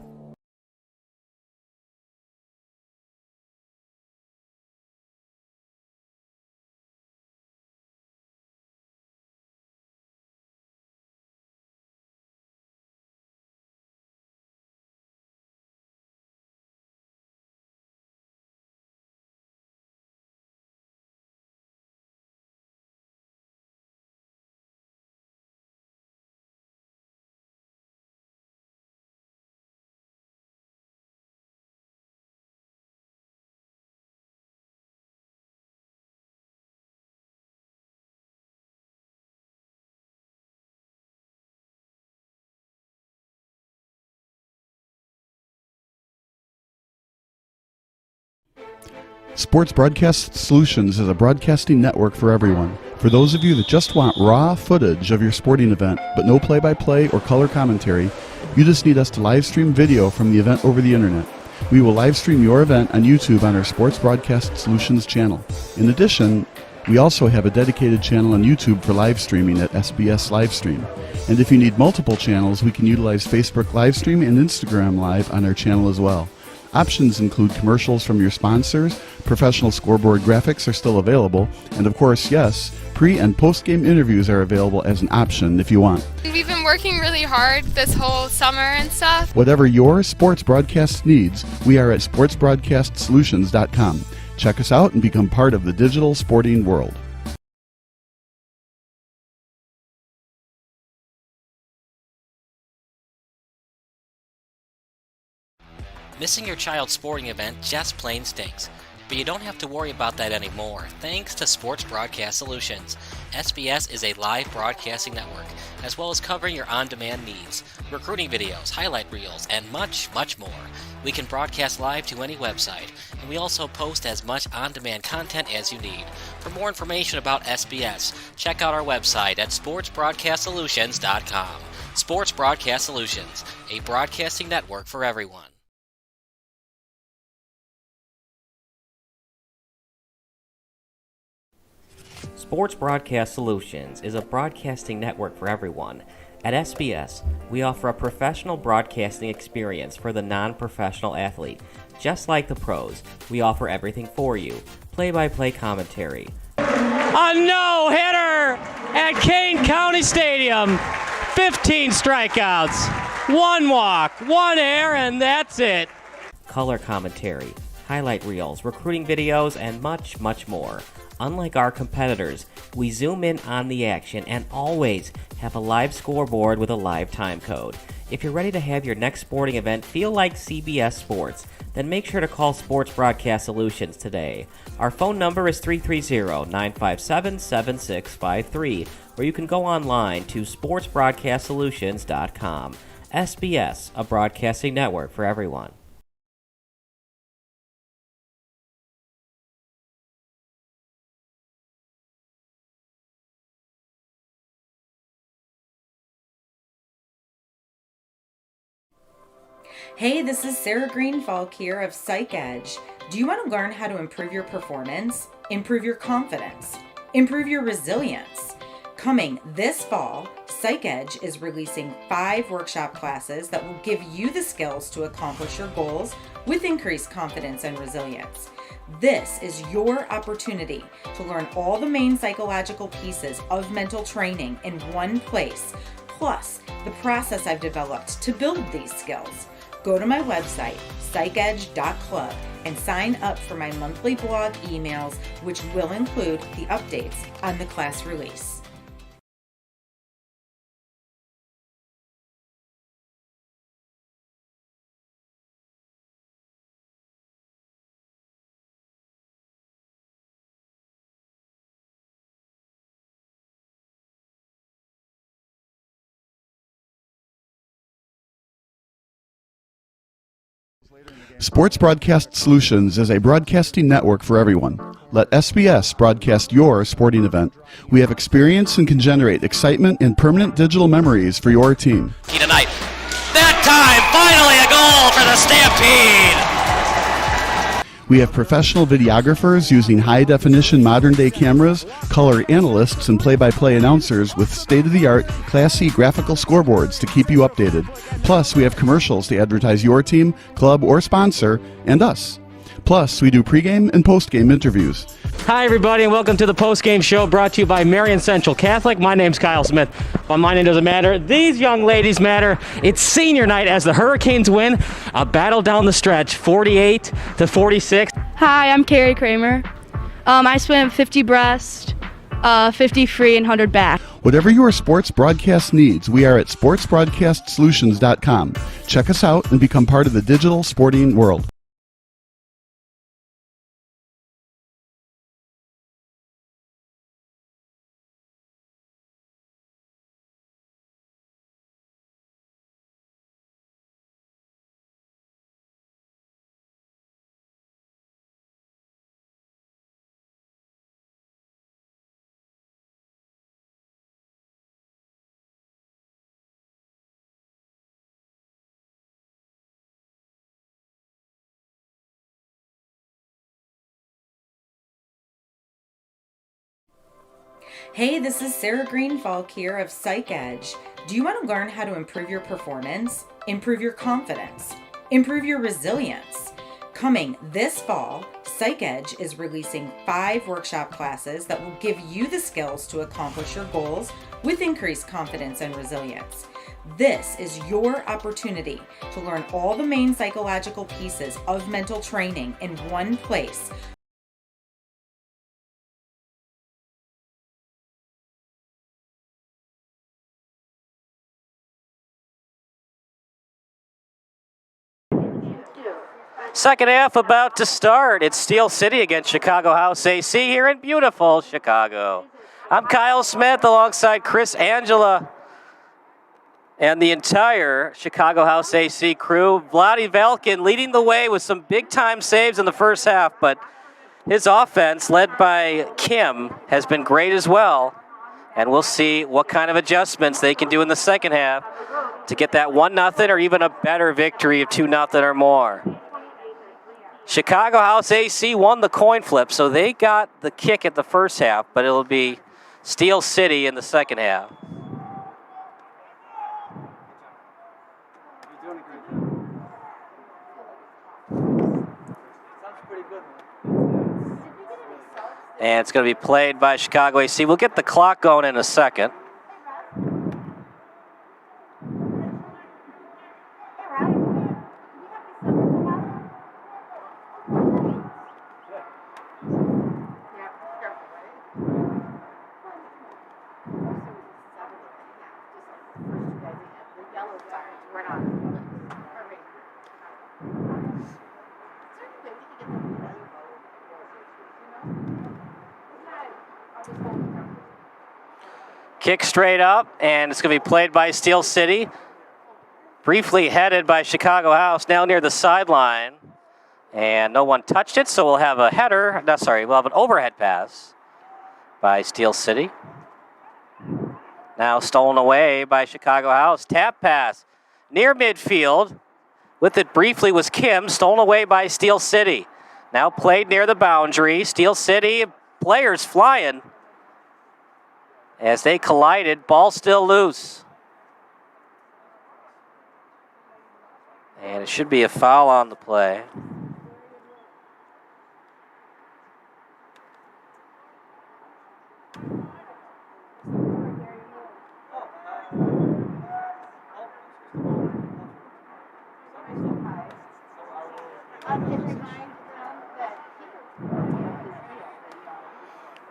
Sports Broadcast Solutions is a broadcasting network for everyone. For those of you that just want raw footage of your sporting event, but no play-by-play or color commentary, you just need us to live stream video from the event over the internet. We will live stream your event on YouTube on our Sports Broadcast Solutions channel. In addition, we also have a dedicated channel on YouTube for live streaming at SBS Livestream. And if you need multiple channels, we can utilize Facebook Livestream and Instagram Live on our channel as well. Options include commercials from your sponsors, professional scoreboard graphics are still available, and of course, yes, pre- and post-game interviews are available as an option if you want. We've been working really hard this whole summer and stuff. Whatever your sports broadcast needs, we are at sportsbroadcastsolutions.com. Check us out and become part of the digital sporting world. Missing your child's sporting event just plain stinks. But you don't have to worry about that anymore, thanks to Sports Broadcast Solutions. SBS is a live broadcasting network, as well as covering your on-demand needs, recruiting videos, highlight reels, and much, much more. We can broadcast live to any website, and we also post as much on-demand content as you need. For more information about SBS, check out our website at sportsbroadcastsolutions.com. Sports Broadcast Solutions, a broadcasting network for everyone. Sports Broadcast Solutions is a broadcasting network for everyone. At SBS, we offer a professional broadcasting experience for the non-professional athlete. Just like the pros, we offer everything for you. Play-by-play commentary. A no-hitter at Kane County Stadium. 15 strikeouts, 1 walk, 1 error, and that's it. Color commentary, highlight reels, recruiting videos, and much, much more. Unlike our competitors, we zoom in on the action and always have a live scoreboard with a live time code. If you're ready to have your next sporting event feel like CBS Sports, then make sure to call Sports Broadcast Solutions today. Our phone number is 330-957-7653, or you can go online to sportsbroadcastsolutions.com. SBS, a broadcasting network for everyone. Hey, this is Sarah Greenfalk here of Psych Edge. Do you want to learn how to improve your performance, improve your confidence, improve your resilience? Coming this fall, Psych Edge is releasing 5 workshop classes that will give you the skills to accomplish your goals with increased confidence and resilience. This is your opportunity to learn all the main psychological pieces of mental training in one place, plus the process I've developed to build these skills. Go to my website, psychedge.club, and sign up for my monthly blog emails, which will include the updates on the class release. Sports Broadcast Solutions is a broadcasting network for everyone. Let SBS broadcast your sporting event. We have experience and can generate excitement and permanent digital memories for your team. Tonight, that time, finally a goal for the Stampede! We have professional videographers using high-definition modern-day cameras, color analysts, and play-by-play announcers with state-of-the-art, classy graphical scoreboards to keep you updated. Plus, we have commercials to advertise your team, club, or sponsor, and us. Plus, we do pregame and postgame interviews. Hi, everybody, and welcome to the post-game show brought to you by Marion Central Catholic. My name's Kyle Smith. But my name doesn't matter. These young ladies matter. It's senior night as the Hurricanes win a battle down the stretch, 48-46. Hi, I'm Carrie Kramer. I swim 50 breast, 50 free, and 100 back. Whatever your sports broadcast needs, we are at sportsbroadcastsolutions.com. Check us out and become part of the digital sporting world. Hey, this is Sarah Greenfalk here of Psych Edge. Do you want to learn how to improve your performance, improve your confidence, improve your resilience? Coming this fall, Psych Edge is releasing 5 workshop classes that will give you the skills to accomplish your goals with increased confidence and resilience. This is your opportunity to learn all the main psychological pieces of mental training in one place. Second half about to start. It's Steel City against Chicago House AC here in beautiful Chicago. I'm Kyle Smith alongside Chris Angela and the entire Chicago House AC crew. Vladi Velkin leading the way with some big-time saves in the first half, but his offense, led by Kim, has been great as well. And we'll see what kind of adjustments they can do in the second half to get that 1-0 or even a better victory of 2-0 or more. Chicago House AC won the coin flip, so they got the kick at the first half, but it'll be Steel City in the second half. You're doing a great job. Sounds pretty good, man. And it's going to be played by Chicago AC. We'll get the clock going in a second. Kick straight up, and it's going to be played by Steel City. Briefly headed by Chicago House, now near the sideline. And no one touched it, so we'll have a header. No, sorry, we'll have an overhead pass by Steel City. Now stolen away by Chicago House. Tap pass near midfield. With it briefly was Kim, stolen away by Steel City. Now played near the boundary. Steel City players flying. As they collided, ball still loose. And it should be a foul on the play.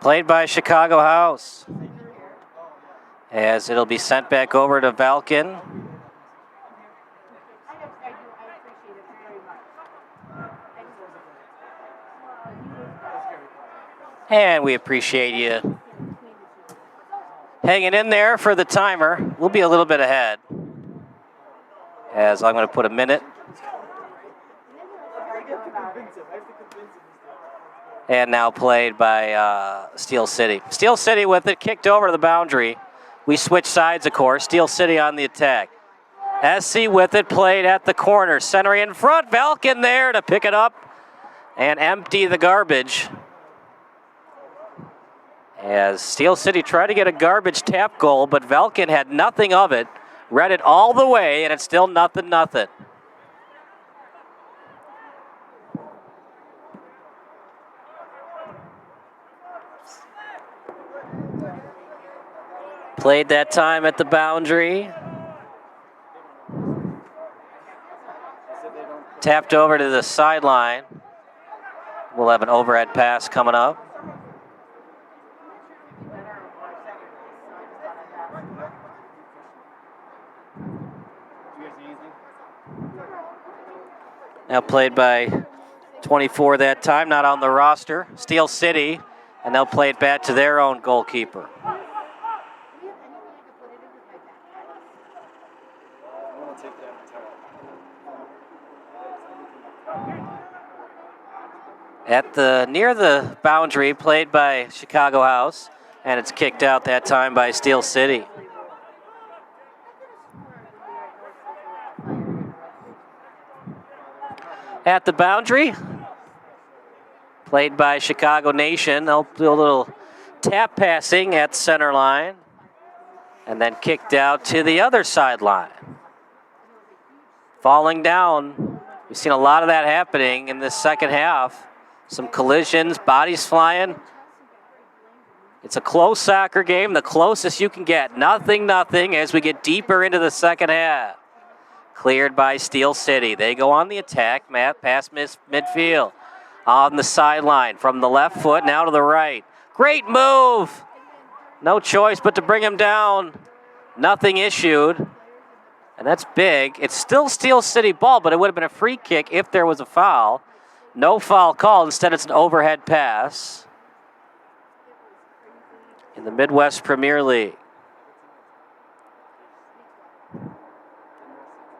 Played by Chicago House. As it'll be sent back over to Valkin. And we appreciate you hanging in there for the timer. We'll be a little bit ahead, as I'm going to put a minute. And now played by Steel City. Steel City with it, kicked over to the boundary. We switch sides, of course. Steel City on the attack. SC with it, played at the corner. Centering in front, Valkin there to pick it up and empty the garbage. As Steel City tried to get a garbage tap goal, but Valkin had nothing of it. Read it all the way, and it's still 0-0. Played that time at the boundary. Tapped over to the sideline. We'll have an overhead pass coming up. Now played by 24 that time, not on the roster. Steel City, and they'll play it back to their own goalkeeper. Near the boundary, played by Chicago House, and it's kicked out that time by Steel City. At the boundary, played by Chicago Nation. They'll do a little tap passing at center line, and then kicked out to the other sideline. Falling down. We've seen a lot of that happening in this second half. Some collisions, bodies flying. It's a close soccer game, the closest you can get. 0-0 as we get deeper into the second half. Cleared by Steel City. They go on the attack, past midfield. On the sideline, from the left foot, now to the right. Great move. No choice but to bring him down. Nothing issued. And that's big. It's still Steel City ball, but it would have been a free kick if there was a foul. No foul called. Instead, it's an overhead pass in the Midwest Premier League.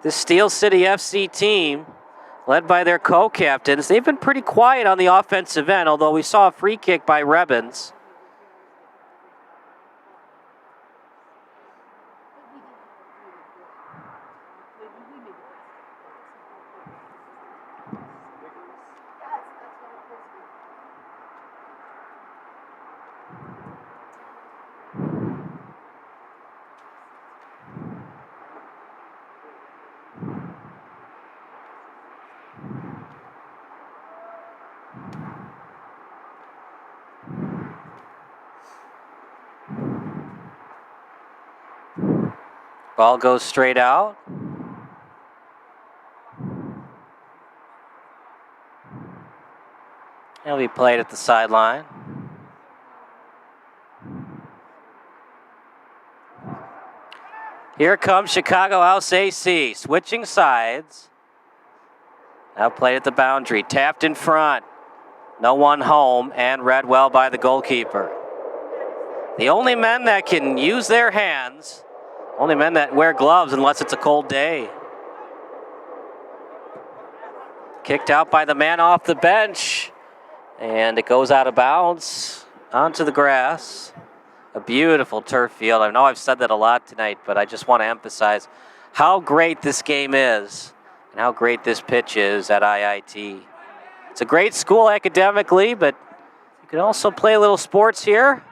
This Steel City FC team, led by their co-captains, they've been pretty quiet on the offensive end, although we saw a free kick by Rebens. Ball goes straight out. It'll be played at the sideline. Here comes Chicago House AC, switching sides. Now played at the boundary, tapped in front. No one home, and read well by the goalkeeper. The only men that can use their hands, only men that wear gloves unless it's a cold day. Kicked out by the man off the bench, and it goes out of bounds onto the grass. A beautiful turf field. I know I've said that a lot tonight, but I just want to emphasize how great this game is and how great this pitch is at IIT. It's a great school academically, but you can also play a little sports here.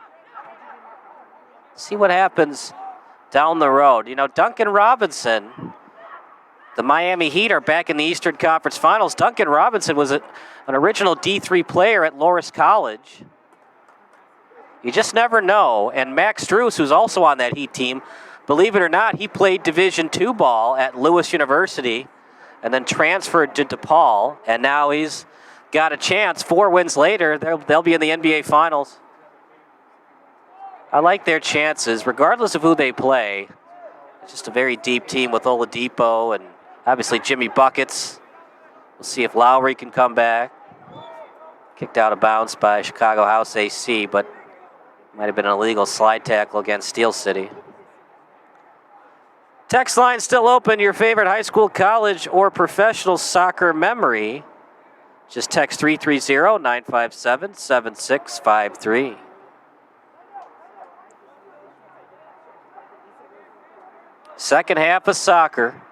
See what happens down the road. You know, Duncan Robinson, the Miami Heat are back in the Eastern Conference Finals. Duncan Robinson was an original D3 player at Loras College. You just never know. And Max Struess, who's also on that Heat team, believe it or not, he played Division II ball at Lewis University and then transferred to DePaul, and now he's got a chance. 4 wins later, they'll be in the NBA Finals. I like their chances, regardless of who they play. It's just a very deep team with Oladipo and obviously Jimmy Buckets. We'll see if Lowry can come back. Kicked out of bounds by Chicago House AC, but might have been an illegal slide tackle against Steel City. Text line still open. Your favorite high school, college, or professional soccer memory. Just text 330-957-7653. Second half of soccer.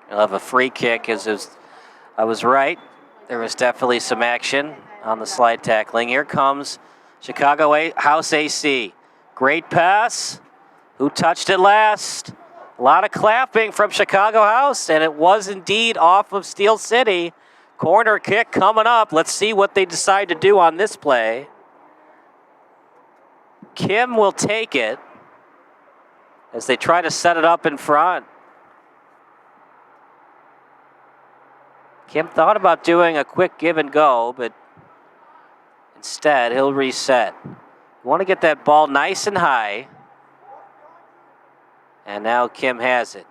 You'll have a free kick. I was right. There was definitely some action on the slide tackling. Here comes Chicago House AC. Great pass. Who touched it last? A lot of clapping from Chicago House, and it was indeed off of Steel City. Corner kick coming up. Let's see what they decide to do on this play. Kim will take it as they try to set it up in front. Kim thought about doing a quick give and go, but instead he'll reset. You want to get that ball nice and high. And now Kim has it.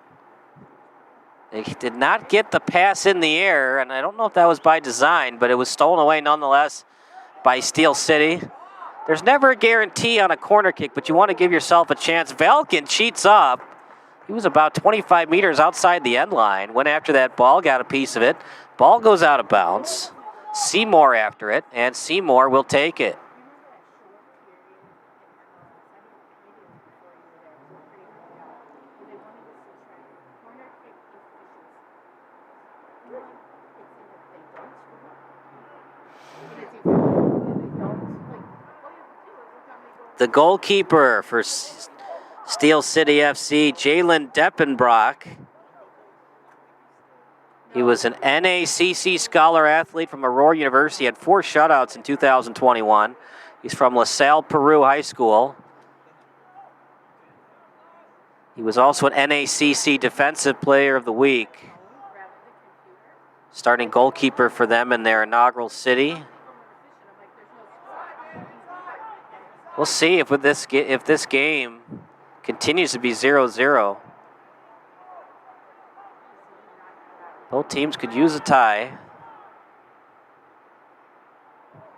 They did not get the pass in the air, and I don't know if that was by design, but it was stolen away nonetheless by Steel City. There's never a guarantee on a corner kick, but you want to give yourself a chance. Valken cheats up. He was about 25 meters outside the end line. Went after that ball, got a piece of it. Ball goes out of bounds. Seymour after it, and Seymour will take it. The goalkeeper for Steel City FC, Jalen Deppenbrock. He was an NACC Scholar Athlete from Aurora University, had 4 shutouts in 2021. He's from LaSalle Peru High School. He was also an NACC Defensive Player of the Week. Starting goalkeeper for them in their inaugural city. We'll see if this game continues to be 0-0. Both teams could use a tie.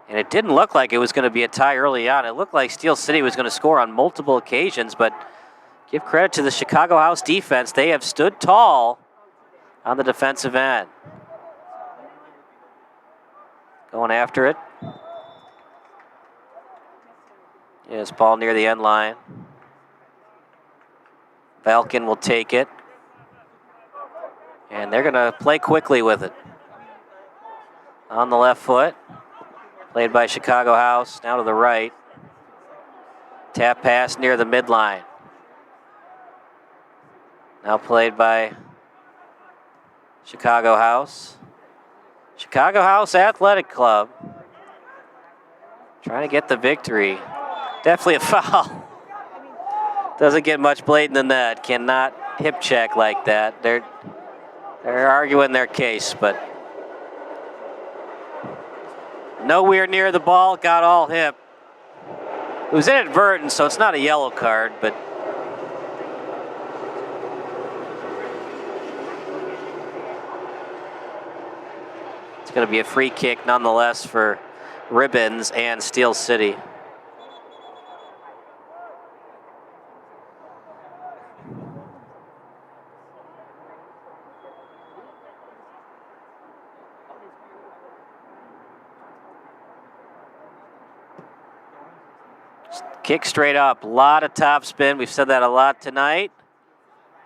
And it didn't look like it was going to be a tie early on. It looked like Steel City was going to score on multiple occasions, but give credit to the Chicago House defense. They have stood tall on the defensive end. Going after it. Yes, ball near the end line. Valken will take it. And they're going to play quickly with it. On the left foot. Played by Chicago House. Now to the right. Tap pass near the midline. Now played by Chicago House. Chicago House Athletic Club. Trying to get the victory. Definitely a foul. Doesn't get much blatant than that. Cannot hip check like that. They're arguing their case, but nowhere near the ball. Got all hip. It was inadvertent, so it's not a yellow card, but it's going to be a free kick nonetheless for Ribbons and Steel City. Kick straight up, a lot of top spin. We've said that a lot tonight.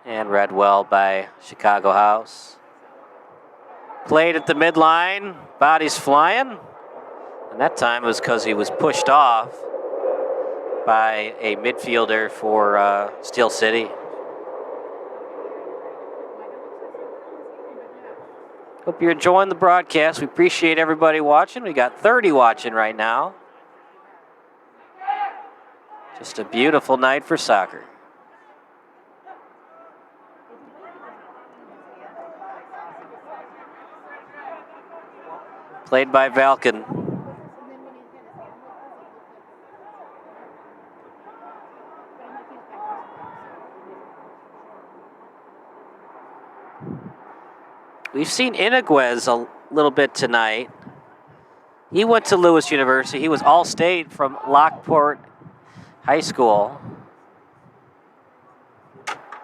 And read well by Chicago House. Played at the midline, bodies flying. And that time was because he was pushed off by a midfielder for Steel City. Hope you're enjoying the broadcast. We appreciate everybody watching. We got 30 watching right now. Just a beautiful night for soccer. Played by Valken. We've seen Iniguez a little bit tonight. He went to Lewis University. He was All-State from Lockport High School.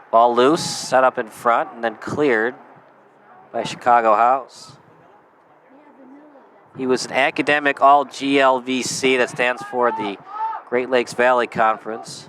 Ball loose, set up in front, and then cleared by Chicago House. He was an academic All-GLVC, that stands for the Great Lakes Valley Conference.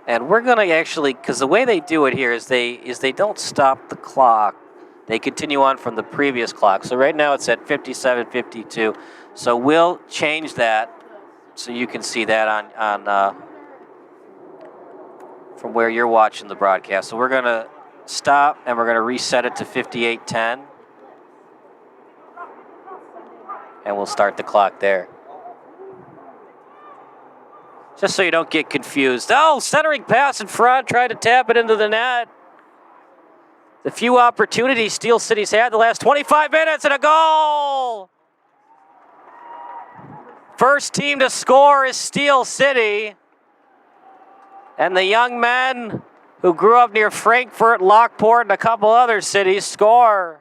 And we're going to actually, because the way they do it here is they don't stop the clock. They continue on from the previous clock. So right now it's at 57:52. So we'll change that so you can see that on from where you're watching the broadcast. So we're going to stop and we're going to reset it to 58:10. And we'll start the clock there. Just so you don't get confused. Oh, centering pass in front, tried to tap it into the net. The few opportunities Steel City's had the last 25 minutes and a goal! First team to score is Steel City. And the young men who grew up near Frankfort, Lockport, and a couple other cities score.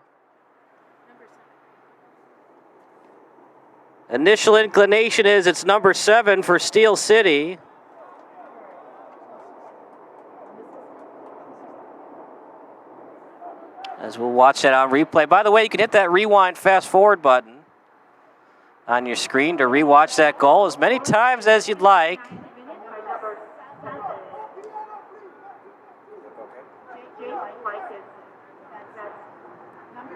Initial inclination is it's number 7 for Steel City. As we'll watch that on replay. By the way, you can hit that rewind fast forward button on your screen to rewatch that goal as many times as you'd like.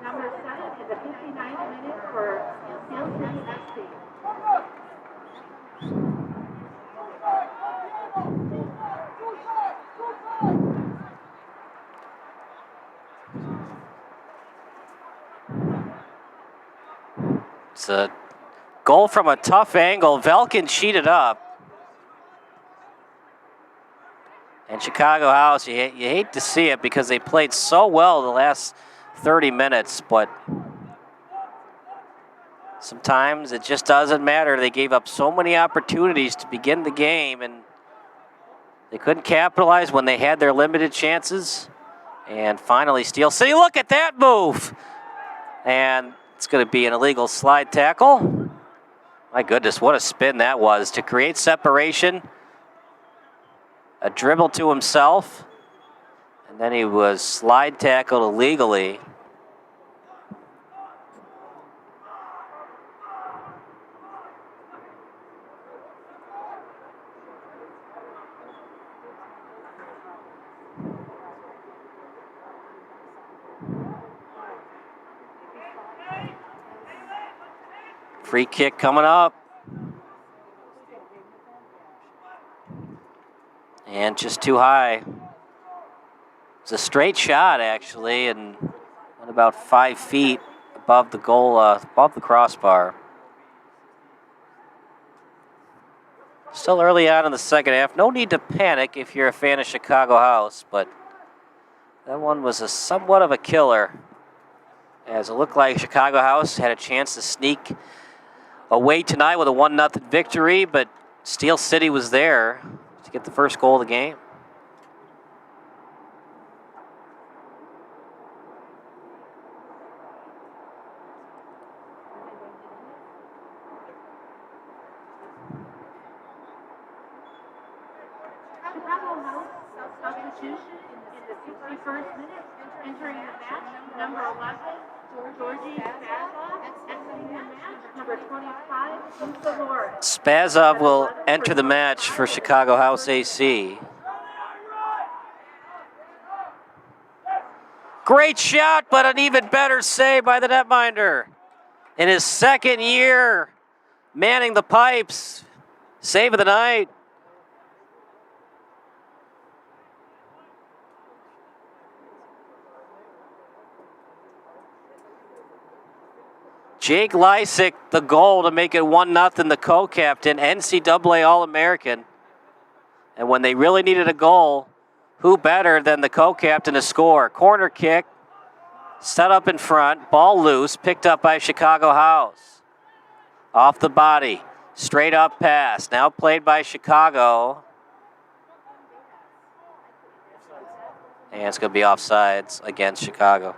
Number 7 in the 59th minute for Steel City FC. It's a goal from a tough angle. Velkin cheated up. And Chicago House, you hate to see it because they played so well the last 30 minutes, but sometimes it just doesn't matter. They gave up so many opportunities to begin the game, and they couldn't capitalize when they had their limited chances. And finally, Steel City, look at that move! And it's going to be an illegal slide tackle. My goodness, what a spin that was to create separation. A dribble to himself, and then he was slide tackled illegally. Free kick coming up. And just too high. It's a straight shot, actually, and went about 5 feet above the goal, above the crossbar. Still early on in the second half. No need to panic if you're a fan of Chicago House, but that one was somewhat of a killer, as it looked like Chicago House had a chance to sneak away tonight with a 1-0 victory, but Steel City was there to get the first goal of the game. Chicago House substitution in the 61st minute, entering the match, number 11, Georgie Spazov, exiting the match, number 25, Lisa Lawrence. Spazov will enter the match for Chicago House AC. Great shot, but an even better save by the netminder. In his second year manning the pipes, save of the night. Jake Lysick, the goal to make it 1-0, the co-captain, NCAA All-American. And when they really needed a goal, who better than the co-captain to score? Corner kick, set up in front, ball loose, picked up by Chicago House. Off the body, straight up pass, now played by Chicago. And it's going to be offsides against Chicago.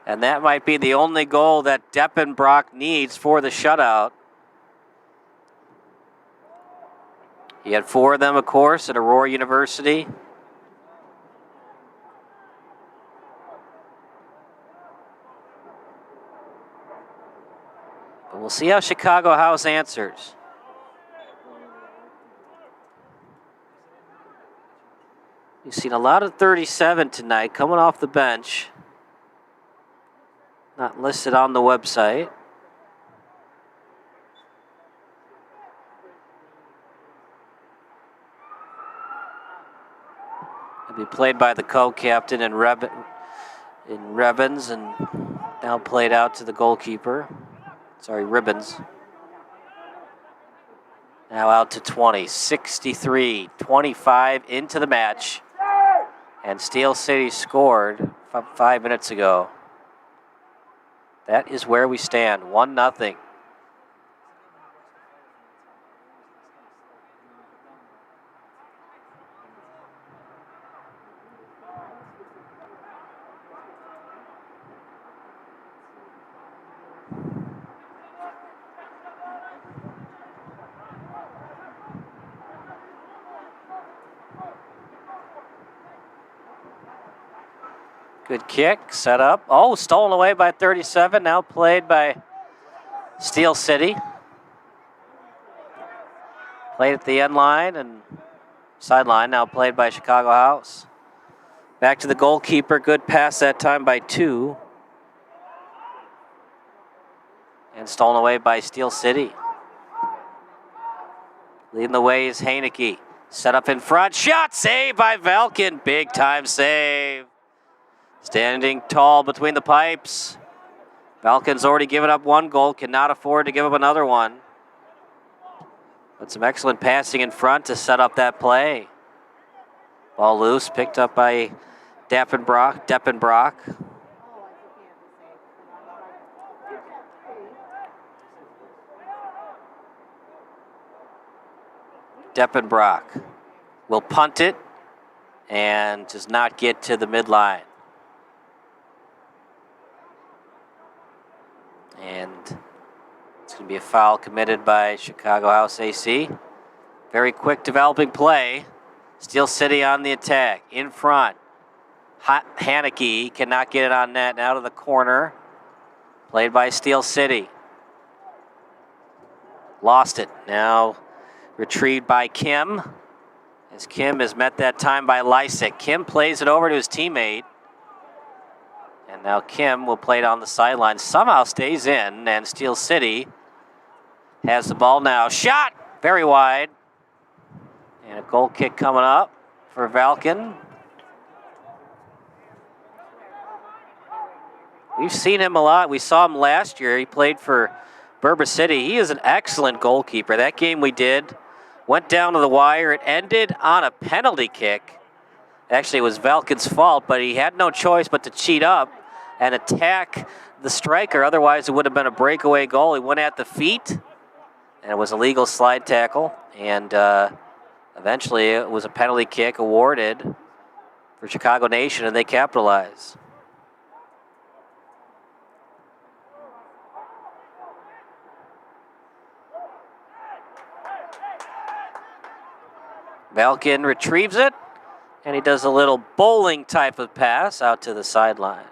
And that might be the only goal that Deppenbrock needs for the shutout. He had 4 of them, of course, at Aurora University. But we'll see how Chicago House answers. We've seen a lot of 37 tonight coming off the bench. Not listed on the website. It'll be played by the co-captain in Rebens, and now played out to the goalkeeper. Sorry, Ribbons. Now out to 20, 63, 25 into the match. And Steel City scored 5 minutes ago. That is where we stand, 1-0. Good kick, set up. Oh, stolen away by 37, now played by Steel City. Played at the end line and sideline, now played by Chicago House. Back to the goalkeeper, good pass that time by 2. and stolen away by Steel City. Leading the way is Haneke. Set up in front. Shot saved by Valken. Big time save. Standing tall between the pipes. Valken's already given up one goal. Cannot afford to give up another one. But some excellent passing in front to set up that play. Ball loose. Picked up by Deppenbrock. Deppenbrock will punt it and does not get to the midline. And it's going to be a foul committed by Chicago House AC. Very quick developing play. Steel City on the attack. In front. Haneke cannot get it on net. Now to the corner. Played by Steel City. Lost it. Now retrieved by Kim. As Kim is met that time by Lysick. Kim plays it over to his teammate. And now Kim will play it on the sideline. Somehow stays in, and Steel City has the ball now. Shot! Very wide. And a goal kick coming up for Valken. We've seen him a lot. We saw him last year. He played for Berber City. He is an excellent goalkeeper. That game we did went down to the wire. It ended on a penalty kick. Actually, it was Valken's fault, but he had no choice but to cheat up and attack the striker. Otherwise, it would have been a breakaway goal. He went at the feet, and it was a legal slide tackle. And eventually, it was a penalty kick awarded for Chicago Nation, and they capitalize. Valken retrieves it, and he does a little bowling type of pass out to the sideline.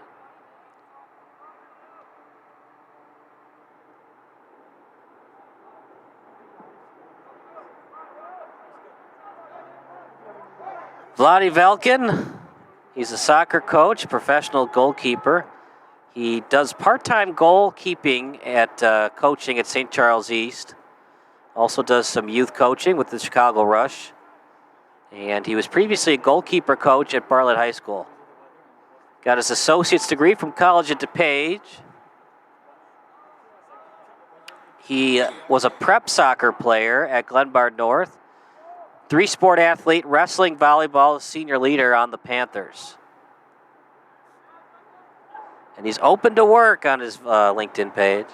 Vladi Valken, he's a soccer coach, professional goalkeeper. He does part-time goalkeeping at coaching at St. Charles East. Also does some youth coaching with the Chicago Rush. And he was previously a goalkeeper coach at Bartlett High School. Got his associate's degree from college at DePage. He was a prep soccer player at Glenbard North. Three-sport athlete, wrestling, volleyball, senior leader on the Panthers. And he's open to work on his LinkedIn page.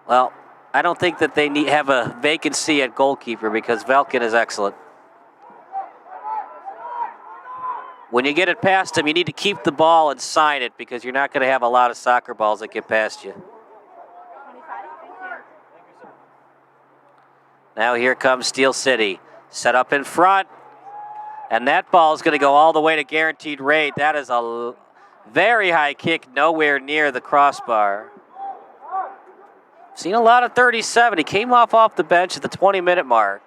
Well, I don't think that they have a vacancy at goalkeeper because Valken is excellent. When you get it past him, you need to keep the ball and sign it because you're not going to have a lot of soccer balls that get past you. Now here comes Steel City. Set up in front. And that ball is going to go all the way to guaranteed rate. That is a very high kick, nowhere near the crossbar. Seen a lot of 37. He came off the bench at the 20-minute mark.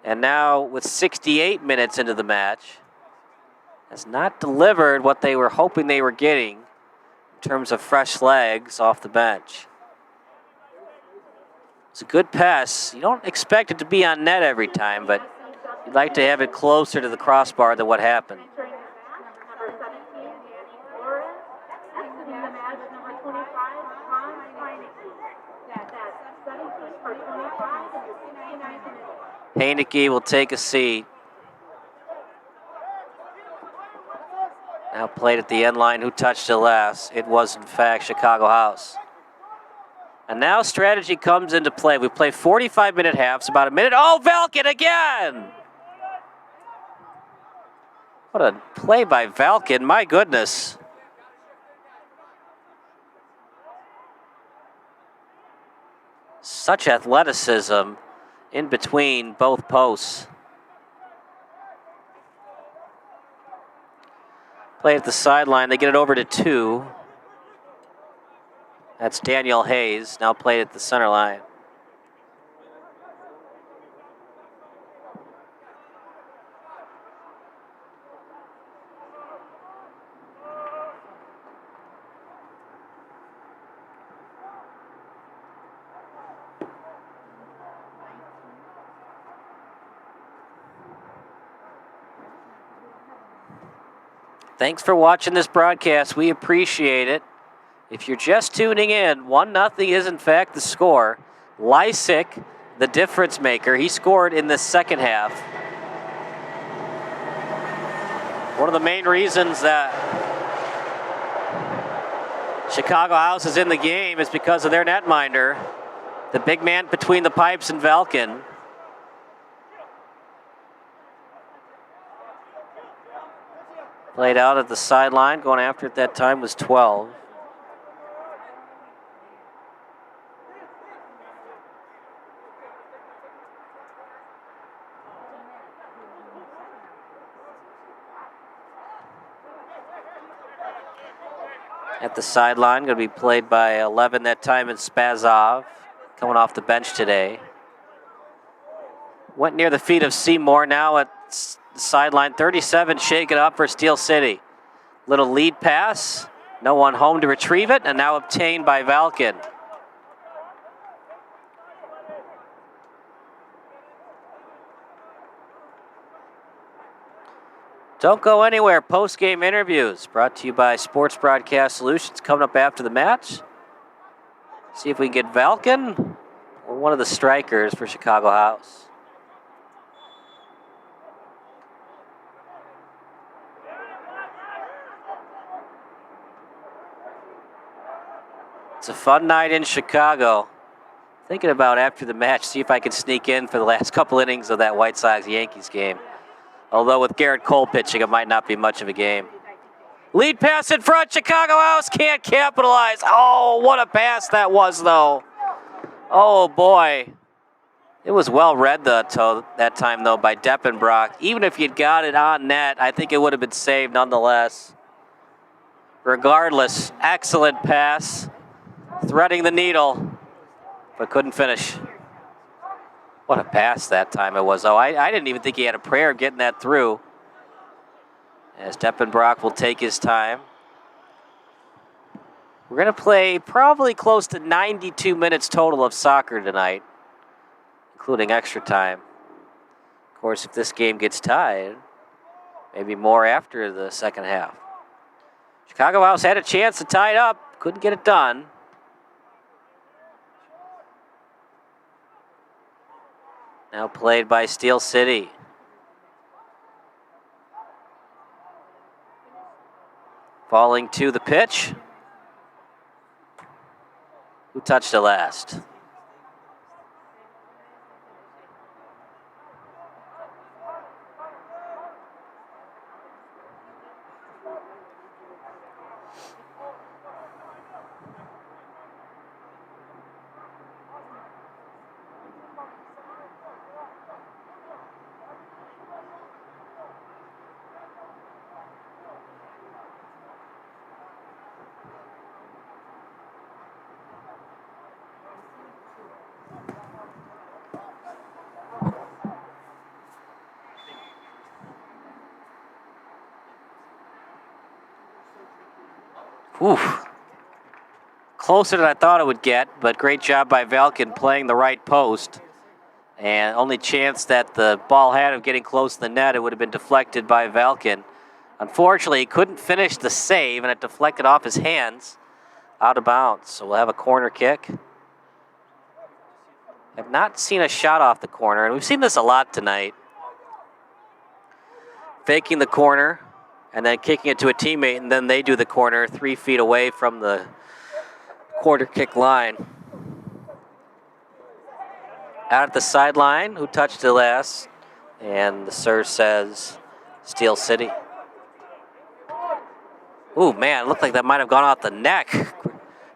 And now with 68 minutes into the match, has not delivered what they were hoping they were getting in terms of fresh legs off the bench. It's a good pass. You don't expect it to be on net every time, but you'd like to have it closer to the crossbar than what happened. Haneke will take a seat. Now played at the end line. Who touched it last? It was, in fact, Chicago House. And now strategy comes into play. We play 45-minute halves, about a minute. Oh, Valken again! What a play by Valken, my goodness. Such athleticism in between both posts. Play at the sideline. They get it over to 2. That's Daniel Hayes, now played at the center line. Thanks for watching this broadcast. We appreciate it. If you're just tuning in, 1-0 is in fact the score. Lysick, the difference maker, he scored in the second half. One of the main reasons that Chicago House is in the game is because of their netminder, the big man between the pipes and Valken. Played out at the sideline, going after it that time was 12. At the sideline, going to be played by 11 that time in Spazov, coming off the bench today. Went near the feet of Seymour, now at the sideline. 37 shaken up for Steel City. Little lead pass, no one home to retrieve it, and now obtained by Valken. Don't go anywhere. Post-game interviews brought to you by Sports Broadcast Solutions coming up after the match. See if we can get Valken or one of the strikers for Chicago House. It's a fun night in Chicago. Thinking about after the match, see if I can sneak in for the last couple innings of that White Sox-Yankees game. Although with Garrett Cole pitching, it might not be much of a game. Lead pass in front, Chicago House can't capitalize. Oh, what a pass that was, though. Oh, boy. It was well read that time, though, by Deppenbrock. Even if you'd got it on net, I think it would have been saved nonetheless. Regardless, excellent pass. Threading the needle, but couldn't finish. What a pass that time it was. Oh, I didn't even think he had a prayer of getting that through. As Deppenbrock will take his time. We're going to play probably close to 92 minutes total of soccer tonight, including extra time. Of course, if this game gets tied, maybe more after the second half. Chicago House had a chance to tie it up, couldn't get it done. Now played by Steel City. Falling to the pitch. Who touched it last? Oof. Closer than I thought it would get, but great job by Valken playing the right post. And only chance that the ball had of getting close to the net, it would have been deflected by Valken. Unfortunately, he couldn't finish the save, and it deflected off his hands out of bounds. So we'll have a corner kick. Have not seen a shot off the corner, and we've seen this a lot tonight. Faking the corner, and then kicking it to a teammate, and then they do the corner 3 feet away from the quarter kick line. Out at the sideline, who touched it last? And the sir says Steel City. Ooh, man, looked like that might have gone off the neck.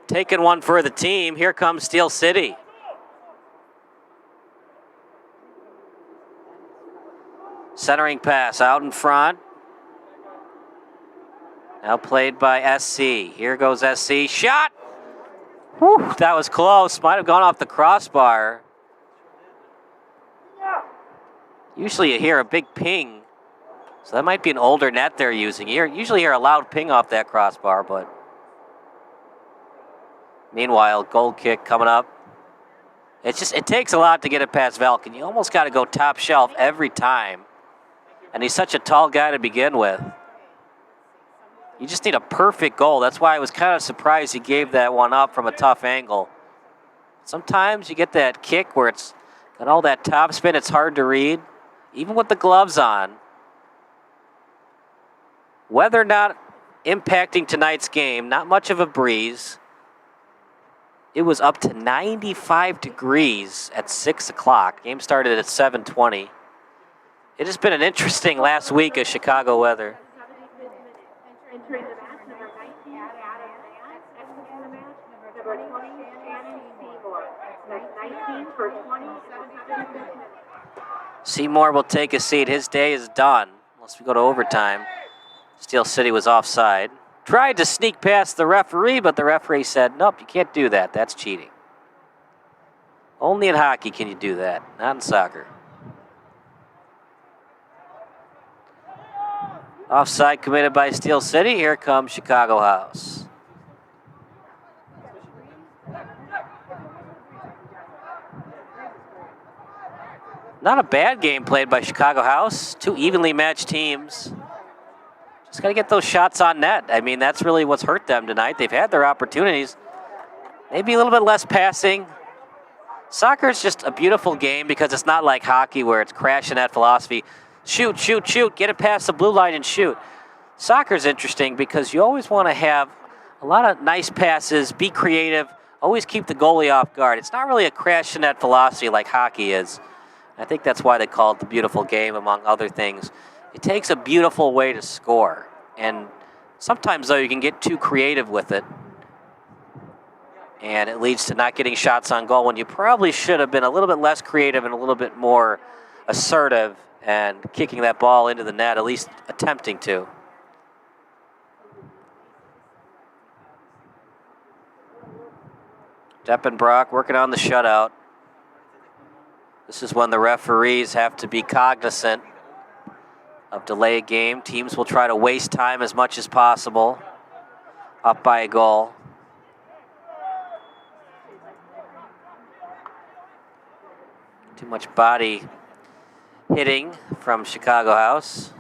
Taking one for the team. Here comes Steel City. Centering pass out in front. Now played by SC. Here goes SC. Shot! Whew, that was close. Might have gone off the crossbar. Usually you hear a big ping. So that might be an older net they're using. You usually hear a loud ping off that crossbar, but... Meanwhile, goal kick coming up. It takes a lot to get it past Valken. You almost got to go top shelf every time. And he's such a tall guy to begin with. You just need a perfect goal. That's why I was kind of surprised he gave that one up from a tough angle. Sometimes you get that kick where it's got all that top spin, it's hard to read, even with the gloves on. Weather not impacting tonight's game, not much of a breeze. It was up to 95 degrees at 6 o'clock. Game started at 7:20. It has been an interesting last week of Chicago weather. Entering the match, number 19, Adam Mann. Exiting the match, number 20, Shannon Seymour. That's 19 for 20, 77 minutes. Seymour will take a seat. His day is done, unless we go to overtime. Steel City was offside. Tried to sneak past the referee, but the referee said, nope, you can't do that. That's cheating. Only in hockey can you do that, not in soccer. Offside committed by Steel City. Here comes Chicago House. Not a bad game played by Chicago House. Two evenly matched teams. Just got to get those shots on net. I mean, that's really what's hurt them tonight. They've had their opportunities. Maybe a little bit less passing. Soccer is just a beautiful game because it's not like hockey where it's crash and net philosophy. Shoot, shoot, shoot. Get it past the blue line and shoot. Soccer's interesting because you always want to have a lot of nice passes, be creative, always keep the goalie off guard. It's not really a crash and net philosophy like hockey is. I think that's why they call it the beautiful game, among other things. It takes a beautiful way to score. And sometimes, though, you can get too creative with it. And it leads to not getting shots on goal when you probably should have been a little bit less creative and a little bit more assertive and kicking that ball into the net, at least attempting to. Deppenbrock working on the shutout. This is when the referees have to be cognizant of delay a game. Teams will try to waste time as much as possible. Up by a goal. Too much body hitting from Chicago House.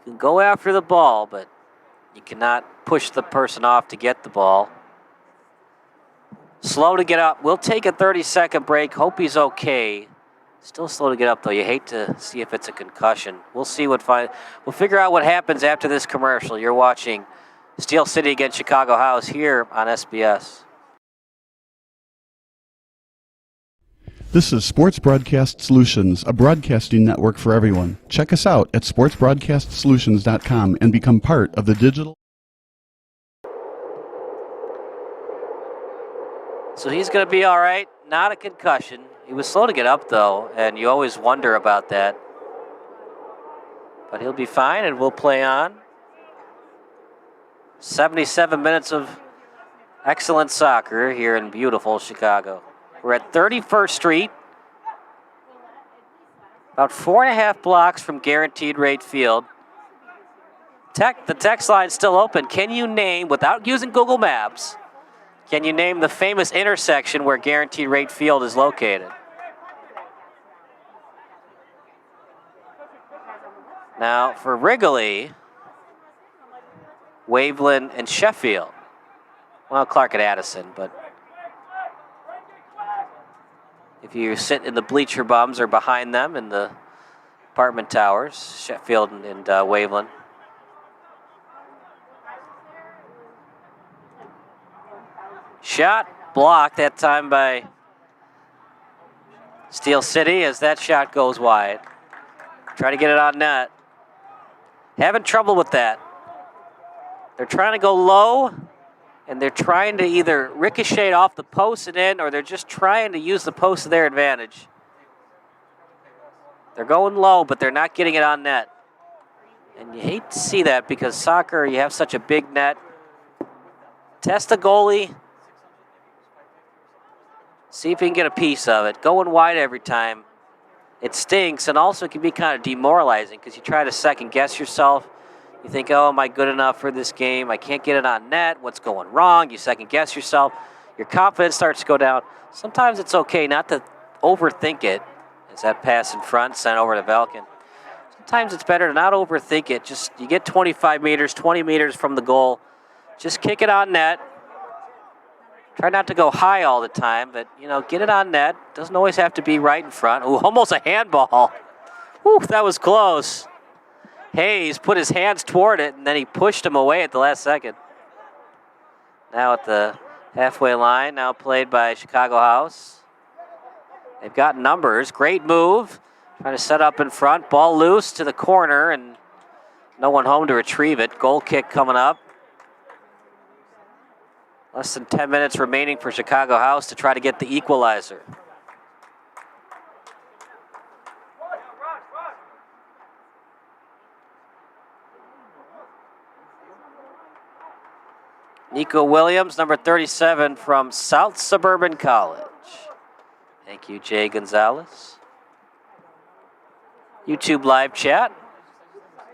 You can go after the ball, but you cannot push the person off to get the ball. Slow to get up. We'll take a 30-second break. Hope he's okay. Still slow to get up, though. You hate to see if it's a concussion. We'll see we'll figure out what happens after this commercial. You're watching Steel City against Chicago House here on SBS. This is Sports Broadcast Solutions, a broadcasting network for everyone. Check us out at sportsbroadcastsolutions.com and become part of the digital. So he's going to be all right. Not a concussion. He was slow to get up, though, and you always wonder about that. But he'll be fine, and we'll play on. 77 minutes of excellent soccer here in beautiful Chicago. We're at 31st Street, about 4.5 blocks from Guaranteed Rate Field. The text line's still open. Can you name, without using Google Maps, can you name the famous intersection where Guaranteed Rate Field is located? Now, for Wrigley, Waveland, and Sheffield. Well, Clark and Addison, but if you sit in the bleacher bums or behind them in the apartment towers, Sheffield and Waveland. Shot blocked that time by Steel City as that shot goes wide. Try to get it on net. Having trouble with that. They're trying to go low, and they're trying to either ricochet off the post and in, or they're just trying to use the post to their advantage. They're going low, but they're not getting it on net. And you hate to see that because soccer, you have such a big net. Test the goalie. See if you can get a piece of it. Going wide every time. It stinks, and also it can be kind of demoralizing because you try to second guess yourself. You think, oh, am I good enough for this game? I can't get it on net. What's going wrong? You second guess yourself. Your confidence starts to go down. Sometimes it's okay not to overthink it. Is that pass in front sent over to Velkin? Sometimes it's better to not overthink it. Just you get 25 meters, 20 meters from the goal. Just kick it on net. Try not to go high all the time, but, get it on net. Doesn't always have to be right in front. Ooh, almost a handball. Whew, that was close. Hayes put his hands toward it, and then he pushed him away at the last second. Now at the halfway line, now played by Chicago House. They've got numbers. Great move. Trying to set up in front. Ball loose to the corner, and no one home to retrieve it. Goal kick coming up. Less than 10 minutes remaining for Chicago House to try to get the equalizer. Nico Williams, number 37 from South Suburban College. Thank you, Jay Gonzalez. YouTube live chat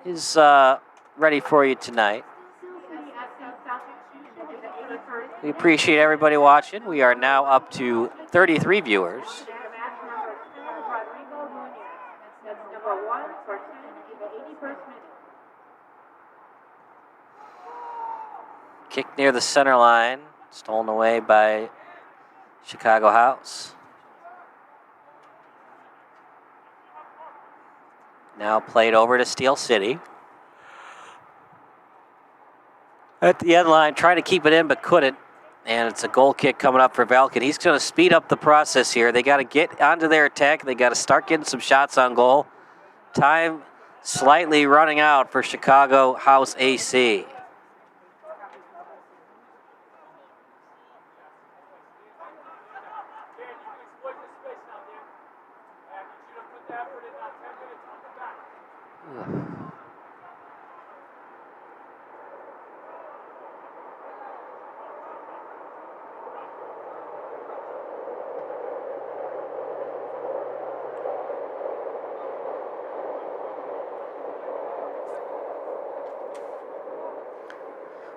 is ready for you tonight. We appreciate everybody watching. We are now up to 33 viewers. Kick near the center line, stolen away by Chicago House. Now played over to Steel City. At the end line, trying to keep it in, but couldn't. And it's a goal kick coming up for Valken. He's going to speed up the process here. They got to get onto their attack. They got to start getting some shots on goal. Time slightly running out for Chicago House AC.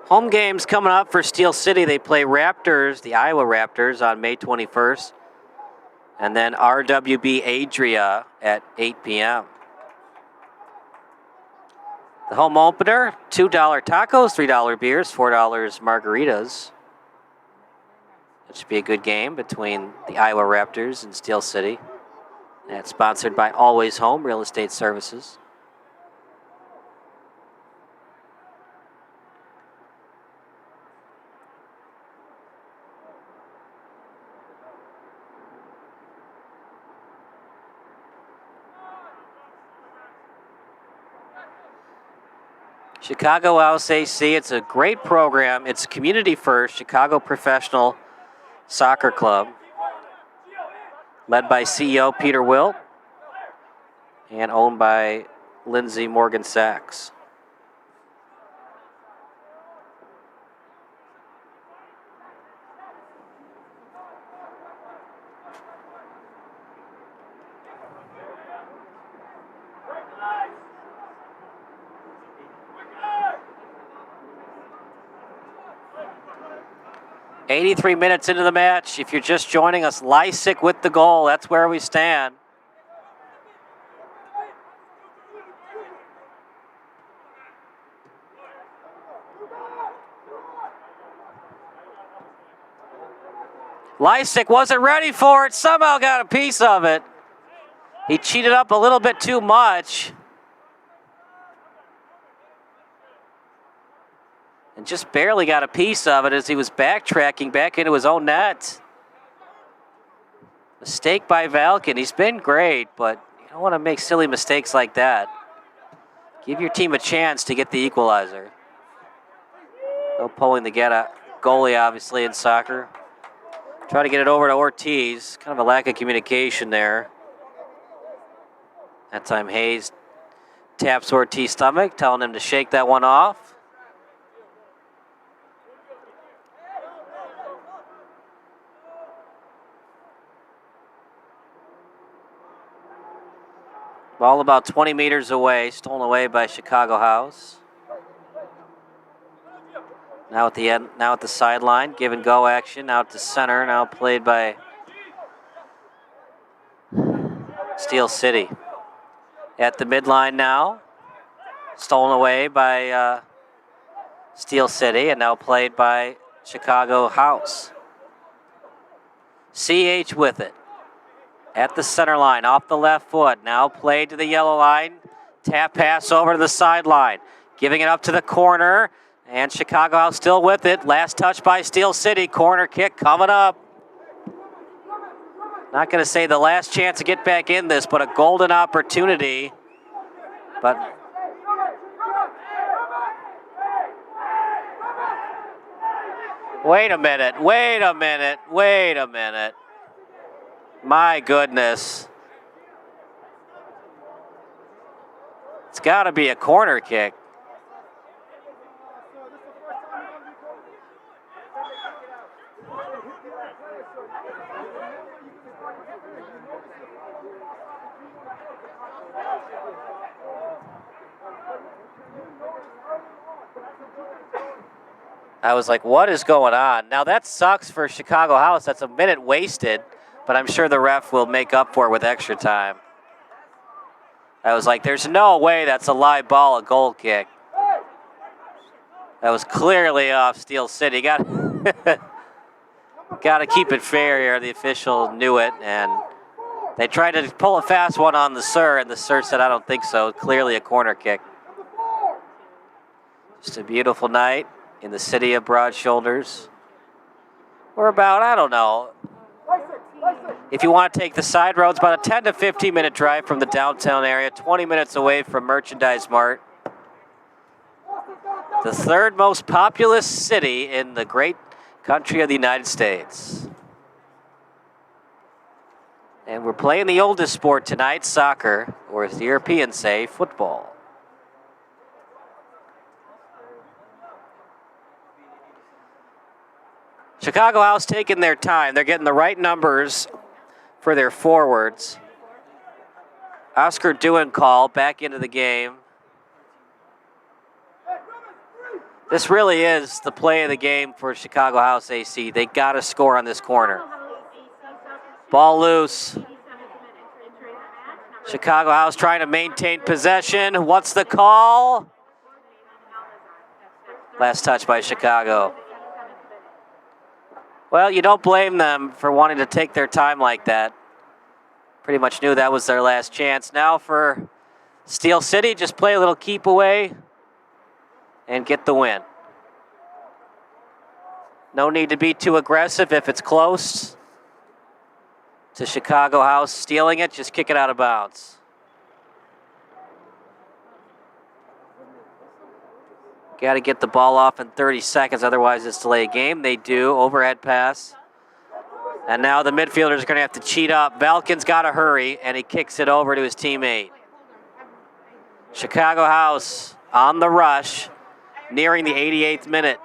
Home games coming up for Steel City. They play Raptors, the Iowa Raptors, on May 21st. And then RWB Adria at 8 p.m. The home opener, $2 tacos, $3 beers, $4 margaritas. It should be a good game between the Iowa Raptors and Steel City. That's sponsored by Always Home Real Estate Services. Chicago House AC, it's a great program. It's community first, Chicago Professional Soccer Club, led by CEO Peter Wilt and owned by Lindsay Morgan Sachs. .83 minutes into the match. If you're just joining us, Lysick with the goal. That's where we stand. Lysick wasn't ready for it. Somehow got a piece of it. He cheated up a little bit too much. And just barely got a piece of it as he was backtracking back into his own net. Mistake by Valken. He's been great, but you don't want to make silly mistakes like that. Give your team a chance to get the equalizer. No pulling to get a goalie, obviously, in soccer. Try to get it over to Ortiz. Kind of a lack of communication there. That time Hayes taps Ortiz's stomach, telling him to shake that one off. Ball about 20 meters away, stolen away by Chicago House. Now at the end, now at the sideline, give and go action. Now at the center, now played by Steel City. at the midline now. Stolen away by Steel City and now played by Chicago House. CH with it. At the center line, off the left foot. Now played to the yellow line. Tap pass over to the sideline. Giving it up to the corner. And Chicago House still with it. Last touch by Steel City. Corner kick coming up. Not going to say the last chance to get back in this, but a golden opportunity. But wait a minute, wait a minute, wait a minute. My goodness. It's got to be a corner kick. I was like, what is going on? Now that sucks for Chicago House. That's a minute wasted, but I'm sure the ref will make up for it with extra time. I was like, there's no way that's a live ball, a goal kick. That was clearly off Steel City. Got to keep it fair here. The official knew it, and they tried to pull a fast one on the Sir, and the Sir said, I don't think so. Clearly a corner kick. Just a beautiful night in the city of Broad Shoulders. We're about, I don't know, if you want to take the side roads, about a 10 to 15 minute drive from the downtown area, 20 minutes away from Merchandise Mart. The third most populous city in the great country of the United States. And we're playing the oldest sport tonight, soccer, or as the Europeans say, football. Chicago House taking their time. They're getting the right numbers for their forwards. Oscar Duencall back into the game. This really is the play of the game for Chicago House AC. They got to score on this corner. Ball loose. Chicago House trying to maintain possession. What's the call? Last touch by Chicago. Well, you don't blame them for wanting to take their time like that. Pretty much knew that was their last chance. Now for Steel City, just play a little keep away and get the win. No need to be too aggressive if it's close to Chicago House stealing it, just kick it out of bounds. Got to get the ball off in 30 seconds, otherwise it's delayed game. They do. Overhead pass. And now the midfielders are going to have to cheat up. Valkin's got to hurry, and he kicks it over to his teammate. Chicago House on the rush, nearing the 88th minute.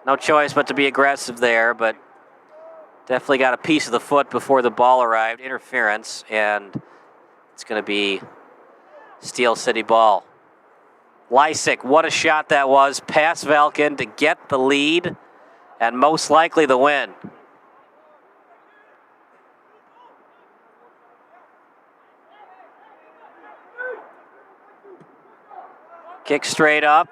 No choice but to be aggressive there, but definitely got a piece of the foot before the ball arrived. Interference, and it's going to be Steel City ball. Lysick, what a shot that was. Past Valkin to get the lead and most likely the win. Kick straight up.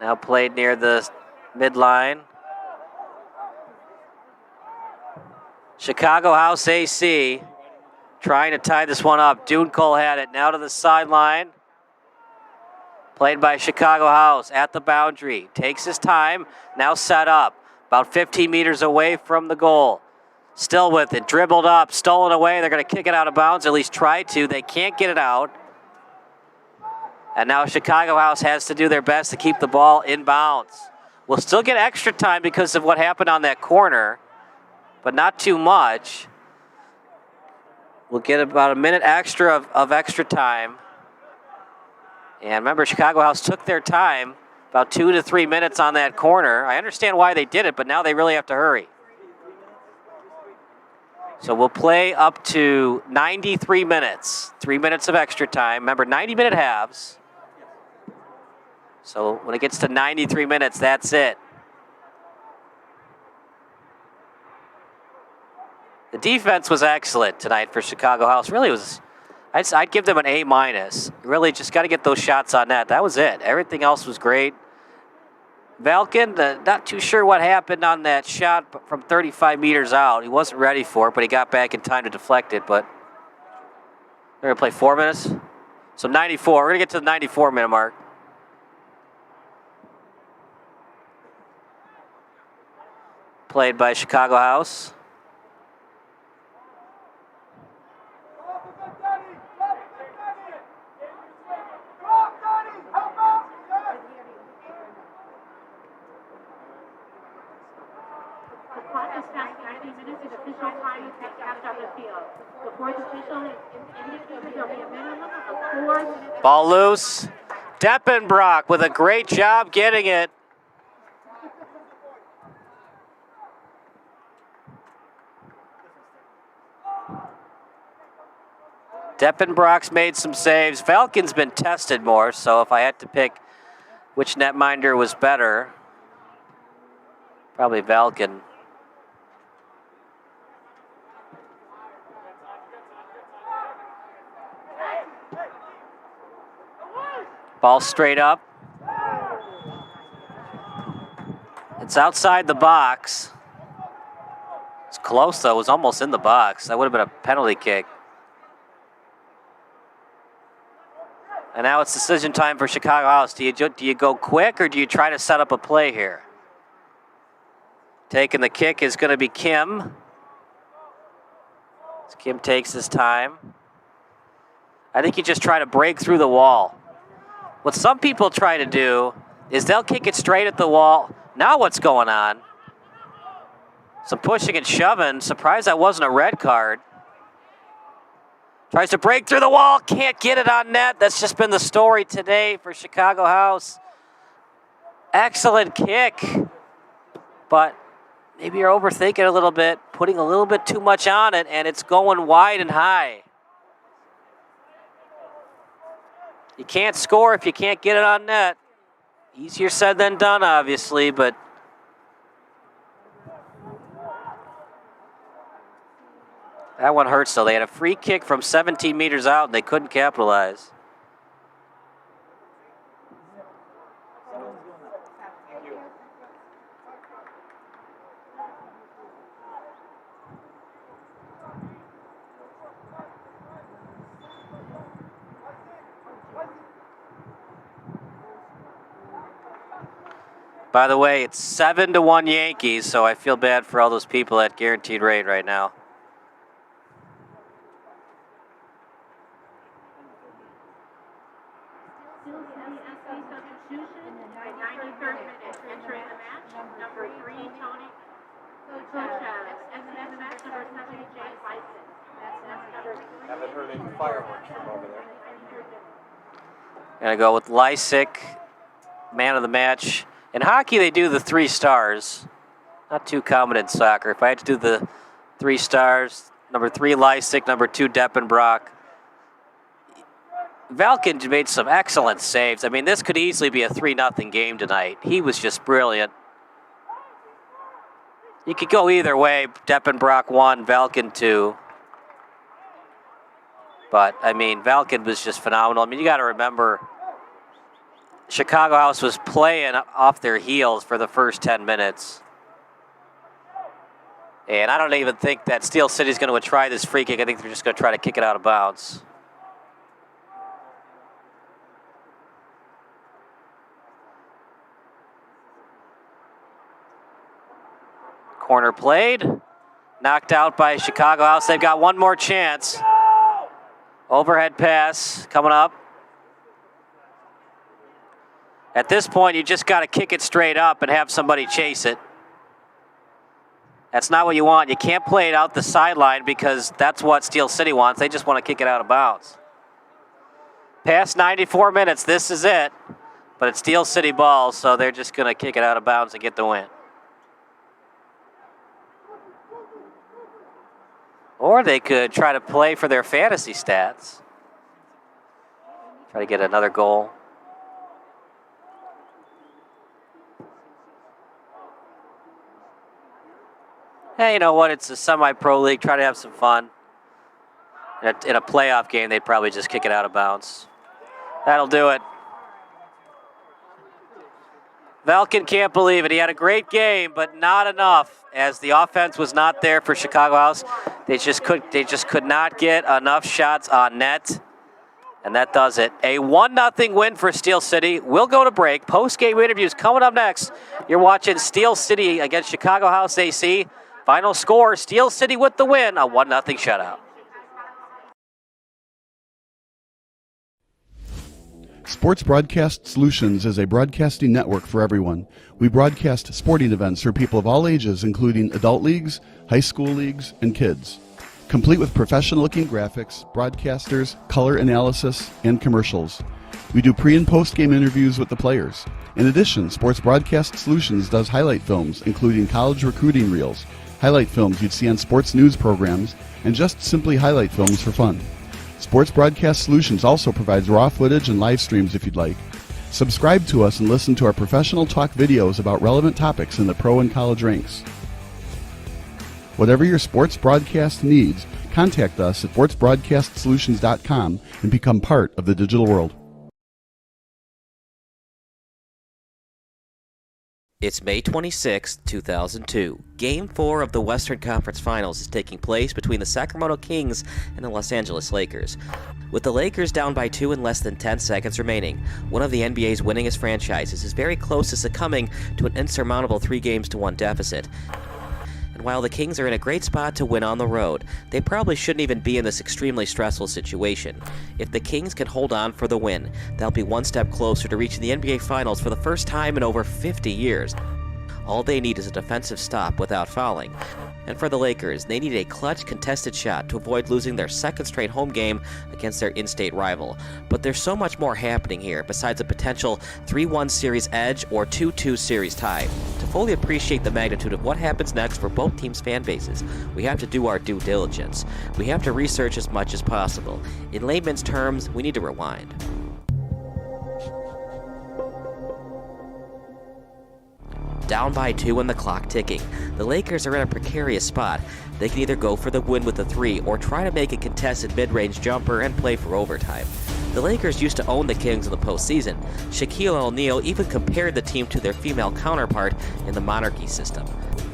Now played near the midline. Chicago House AC trying to tie this one up. Duencole had it. Now to the sideline. Played by Chicago House at the boundary. Takes his time. Now set up. About 15 meters away from the goal. Still with it. Dribbled up. Stolen away. They're going to kick it out of bounds. At least try to. They can't get it out. And now Chicago House has to do their best to keep the ball in bounds. We'll still get extra time because of what happened on that corner, but not too much. We'll get about a minute extra of extra time. And remember, Chicago House took their time, about 2 to 3 minutes on that corner. I understand why they did it, but now they really have to hurry. So we'll play up to 93 minutes, 3 minutes of extra time. Remember, 90-minute halves. So when it gets to 93 minutes, that's it. The defense was excellent tonight for Chicago House. Really was, I'd give them an A-. Really just got to get those shots on net. That was it. Everything else was great. Valken, not too sure what happened on that shot from 35 meters out. He wasn't ready for it, but he got back in time to deflect it. But they're going to play 4 minutes. So 94. We're going to get to the 94-minute mark. Played by Chicago House. Ball loose. Deppenbrock with a great job getting it. Deppenbrock's made some saves. Valken's been tested more, so if I had to pick which netminder was better, probably Valken. Ball straight up. It's outside the box. It's close, though. It was almost in the box. That would have been a penalty kick. And now it's decision time for Chicago House. Do you go quick or do you try to set up a play here? Taking the kick is going to be Kim. As Kim takes his time. I think you just try to break through the wall. What some people try to do is they'll kick it straight at the wall. Now what's going on? Some pushing and shoving. Surprised that wasn't a red card. Tries to break through the wall. Can't get it on net. That's just been the story today for Chicago House. Excellent kick. But maybe you're overthinking a little bit, putting a little bit too much on it, and it's going wide and high. You can't score if you can't get it on net. Easier said than done, obviously, but that one hurts, though. They had a free kick from 17 meters out, and they couldn't capitalize. By the way, it's 7-1 Yankees, so I feel bad for all those people at guaranteed rate right now. Haven't heard any fireworks from over there. Gonna go with Lysick, man of the match. In hockey, they do the 3 stars. Not too common in soccer. If I had to do the 3 stars, number 3 Lysick, number 2 Deppenbrock. Valken made some excellent saves. I mean, this could easily be a 3-0 game tonight. He was just brilliant. You could go either way. Deppenbrock 1, Valken 2. But, I mean, Valken was just phenomenal. I mean, you got to remember, Chicago House was playing off their heels for the first 10 minutes. And I don't even think that Steel City's going to try this free kick. I think they're just going to try to kick it out of bounds. Corner played. Knocked out by Chicago House. They've got one more chance. Overhead pass coming up. At this point, you just got to kick it straight up and have somebody chase it. That's not what you want. You can't play it out the sideline because that's what Steel City wants. They just want to kick it out of bounds. Past 94 minutes, this is it. But it's Steel City ball, so they're just going to kick it out of bounds and get the win. Or they could try to play for their fantasy stats. Try to get another goal. Hey, you know what? It's a semi-pro league. Try to have some fun. In a playoff game, they'd probably just kick it out of bounds. That'll do it. Velkin can't believe it. He had a great game, but not enough, as the offense was not there for Chicago House. They just could not get enough shots on net, and that does it. A 1-0 win for Steel City. We'll go to break. Post-game interviews coming up next. You're watching Steel City against Chicago House AC. Final score, Steel City with the win, a 1-0 shutout. Sports Broadcast Solutions is a broadcasting network for everyone. We broadcast sporting events for people of all ages, including adult leagues, high school leagues, and kids. Complete with professional-looking graphics, broadcasters, color analysis, and commercials. We do pre- and post-game interviews with the players. In addition, Sports Broadcast Solutions does highlight films, including college recruiting reels, highlight films you'd see on sports news programs, and just simply highlight films for fun. Sports Broadcast Solutions also provides raw footage and live streams if you'd like. Subscribe to us and listen to our professional talk videos about relevant topics in the pro and college ranks. Whatever your sports broadcast needs, contact us at sportsbroadcastsolutions.com and become part of the digital world. It's May 26, 2002. Game 4 of the Western Conference Finals is taking place between the Sacramento Kings and the Los Angeles Lakers. With the Lakers down by 2 in less than 10 seconds remaining, one of the NBA's winningest franchises is very close to succumbing to an insurmountable 3-1 deficit. And while the Kings are in a great spot to win on the road, they probably shouldn't even be in this extremely stressful situation. If the Kings can hold on for the win, they'll be one step closer to reaching the NBA Finals for the first time in over 50 years. All they need is a defensive stop without fouling. And for the Lakers, they need a clutch contested shot to avoid losing their second straight home game against their in-state rival. But there's so much more happening here besides a potential 3-1 series edge or 2-2 series tie. To fully appreciate the magnitude of what happens next for both teams' fan bases, we have to do our due diligence. We have to research as much as possible. In layman's terms, we need to rewind. Down by 2 and the clock ticking, the Lakers are in a precarious spot. They can either go for the win with a 3 or try to make a contested mid-range jumper and play for overtime. The Lakers used to own the Kings in the postseason. Shaquille O'Neal even compared the team to their female counterpart in the monarchy system.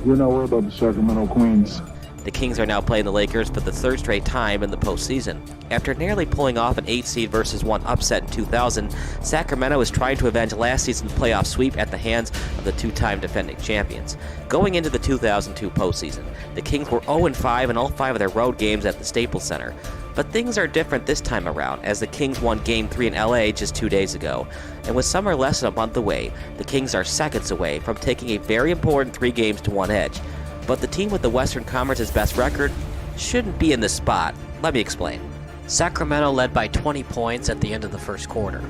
We're not worried about the Sacramento Queens. The Kings are now playing the Lakers for the third straight time in the postseason. After nearly pulling off an 8-seed versus 1 upset in 2000, Sacramento is trying to avenge last season's playoff sweep at the hands of the two-time defending champions. Going into the 2002 postseason, the Kings were 0-5 in all 5 of their road games at the Staples Center. But things are different this time around, as the Kings won Game 3 in LA just 2 days ago. And with summer less than a month away, the Kings are seconds away from taking a very important 3-1 edge. But the team with the Western Conference's best record shouldn't be in this spot. Let me explain. Sacramento led by 20 points at the end of the first quarter,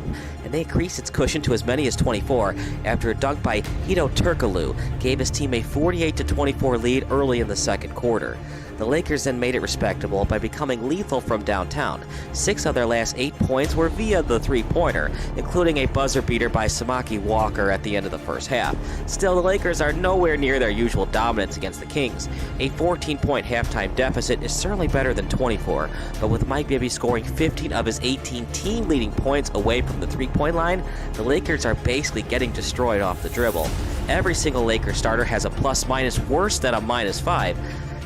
and they increased its cushion to as many as 24 after a dunk by Hedo Turkoglu gave his team a 48-24 lead early in the second quarter. The Lakers then made it respectable by becoming lethal from downtown. 6 of their last 8 points were via the three-pointer, including a buzzer beater by Samaki Walker at the end of the first half. Still, the Lakers are nowhere near their usual dominance against the Kings. A 14-point halftime deficit is certainly better than 24, but with Mike Bibby scoring 15 of his 18 team-leading points away from the three-point line, the Lakers are basically getting destroyed off the dribble. Every single Lakers starter has a plus-minus worse than a -5.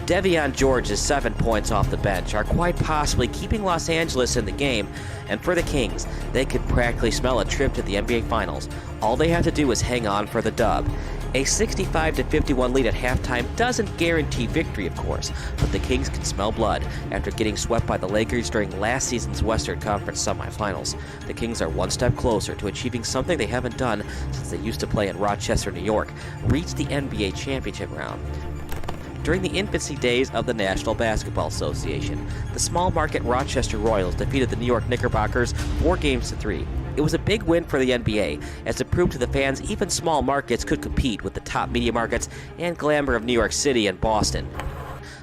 Devion George's 7 points off the bench are quite possibly keeping Los Angeles in the game, and for the Kings, they could practically smell a trip to the NBA Finals. All they have to do is hang on for the dub. A 65-51 lead at halftime doesn't guarantee victory, of course, but the Kings can smell blood after getting swept by the Lakers during last season's Western Conference semifinals. The Kings are one step closer to achieving something they haven't done since they used to play in Rochester, New York, reach the NBA championship round. During the infancy days of the National Basketball Association, the small-market Rochester Royals defeated the New York Knickerbockers 4-3. It was a big win for the NBA, as it proved to the fans even small markets could compete with the top media markets and glamour of New York City and Boston.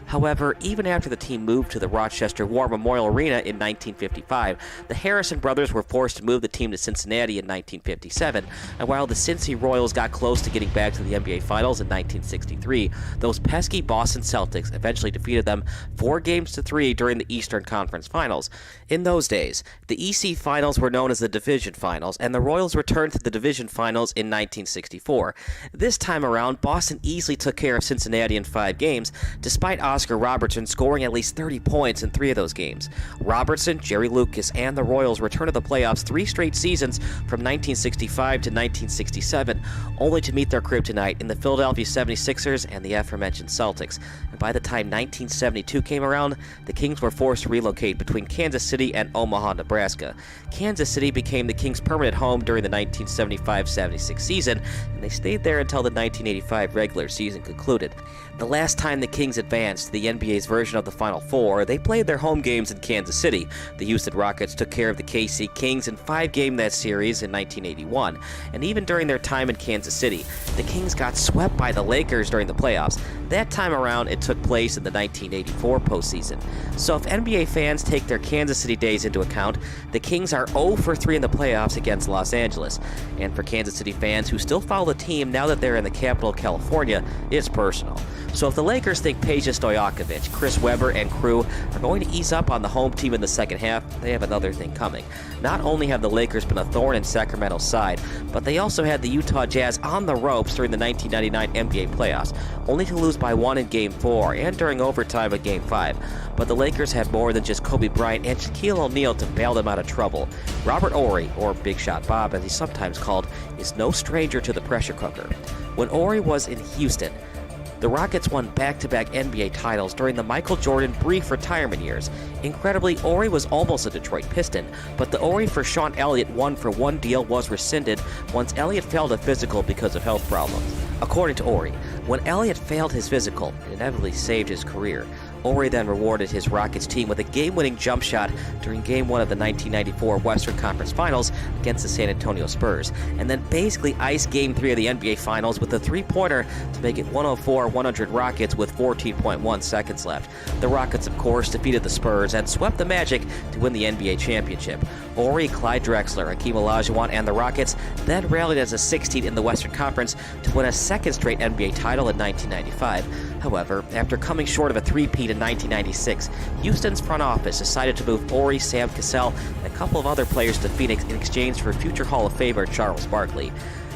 However, even after the team moved to the Rochester War Memorial Arena in 1955, the Harrison brothers were forced to move the team to Cincinnati in 1957, and while the Cincy Royals got close to getting back to the NBA Finals in 1963, those pesky Boston Celtics eventually defeated them 4-3 during the Eastern Conference Finals. In those days, the EC Finals were known as the Division Finals, and the Royals returned to the Division Finals in 1964. This time around, Boston easily took care of Cincinnati in 5 games, despite Oscar Robertson scoring at least 30 points in 3 of those games. Robertson, Jerry Lucas, and the Royals returned to the playoffs 3 straight seasons from 1965 to 1967, only to meet their kryptonite in the Philadelphia 76ers and the aforementioned Celtics. And by the time 1972 came around, the Kings were forced to relocate between Kansas City and Omaha, Nebraska. Kansas City became the Kings' permanent home during the 1975-76 season, and they stayed there until the 1985 regular season concluded. The last time the Kings advanced to the NBA's version of the Final Four, they played their home games in Kansas City. The Houston Rockets took care of the KC Kings in 5 games that series in 1981, and even during their time in Kansas City, the Kings got swept by the Lakers during the playoffs. That time around, it took place in the 1984 postseason. So if NBA fans take their Kansas City days into account, the Kings are 0-3 in the playoffs against Los Angeles. And for Kansas City fans who still follow the team now that they're in the capital of California, it's personal. So if the Lakers think Peja Stojakovic, Chris Webber, and crew are going to ease up on the home team in the second half, they have another thing coming. Not only have the Lakers been a thorn in Sacramento's side, but they also had the Utah Jazz on the ropes during the 1999 NBA playoffs, only to lose by 1 in Game 4 and during overtime in Game 5. But the Lakers had more than just Kobe Bryant and Shaquille O'Neal to bail them out of trouble. Robert Horry, or Big Shot Bob as he's sometimes called, is no stranger to the pressure cooker. When Horry was in Houston, the Rockets won back-to-back NBA titles during the Michael Jordan brief retirement years. Incredibly, Horry was almost a Detroit Piston, but the Horry for Sean Elliott 1-for-1 deal was rescinded once Elliott failed a physical because of health problems. According to Horry, when Elliott failed his physical, it inevitably saved his career. Horry then rewarded his Rockets team with a game-winning jump shot during Game 1 of the 1994 Western Conference Finals against the San Antonio Spurs, and then basically iced Game 3 of the NBA Finals with a three-pointer to make it 104-100 Rockets with 14.1 seconds left. The Rockets, of course, defeated the Spurs and swept the Magic to win the NBA championship. Horry, Clyde Drexler, Hakeem Olajuwon, and the Rockets then rallied as a 16 in the Western Conference to win a second straight NBA title in 1995. However, after coming short of a three-peat in 1996, Houston's front office decided to move Horry, Sam Cassell, and a couple of other players to Phoenix in exchange for future Hall of Famer Charles Barkley.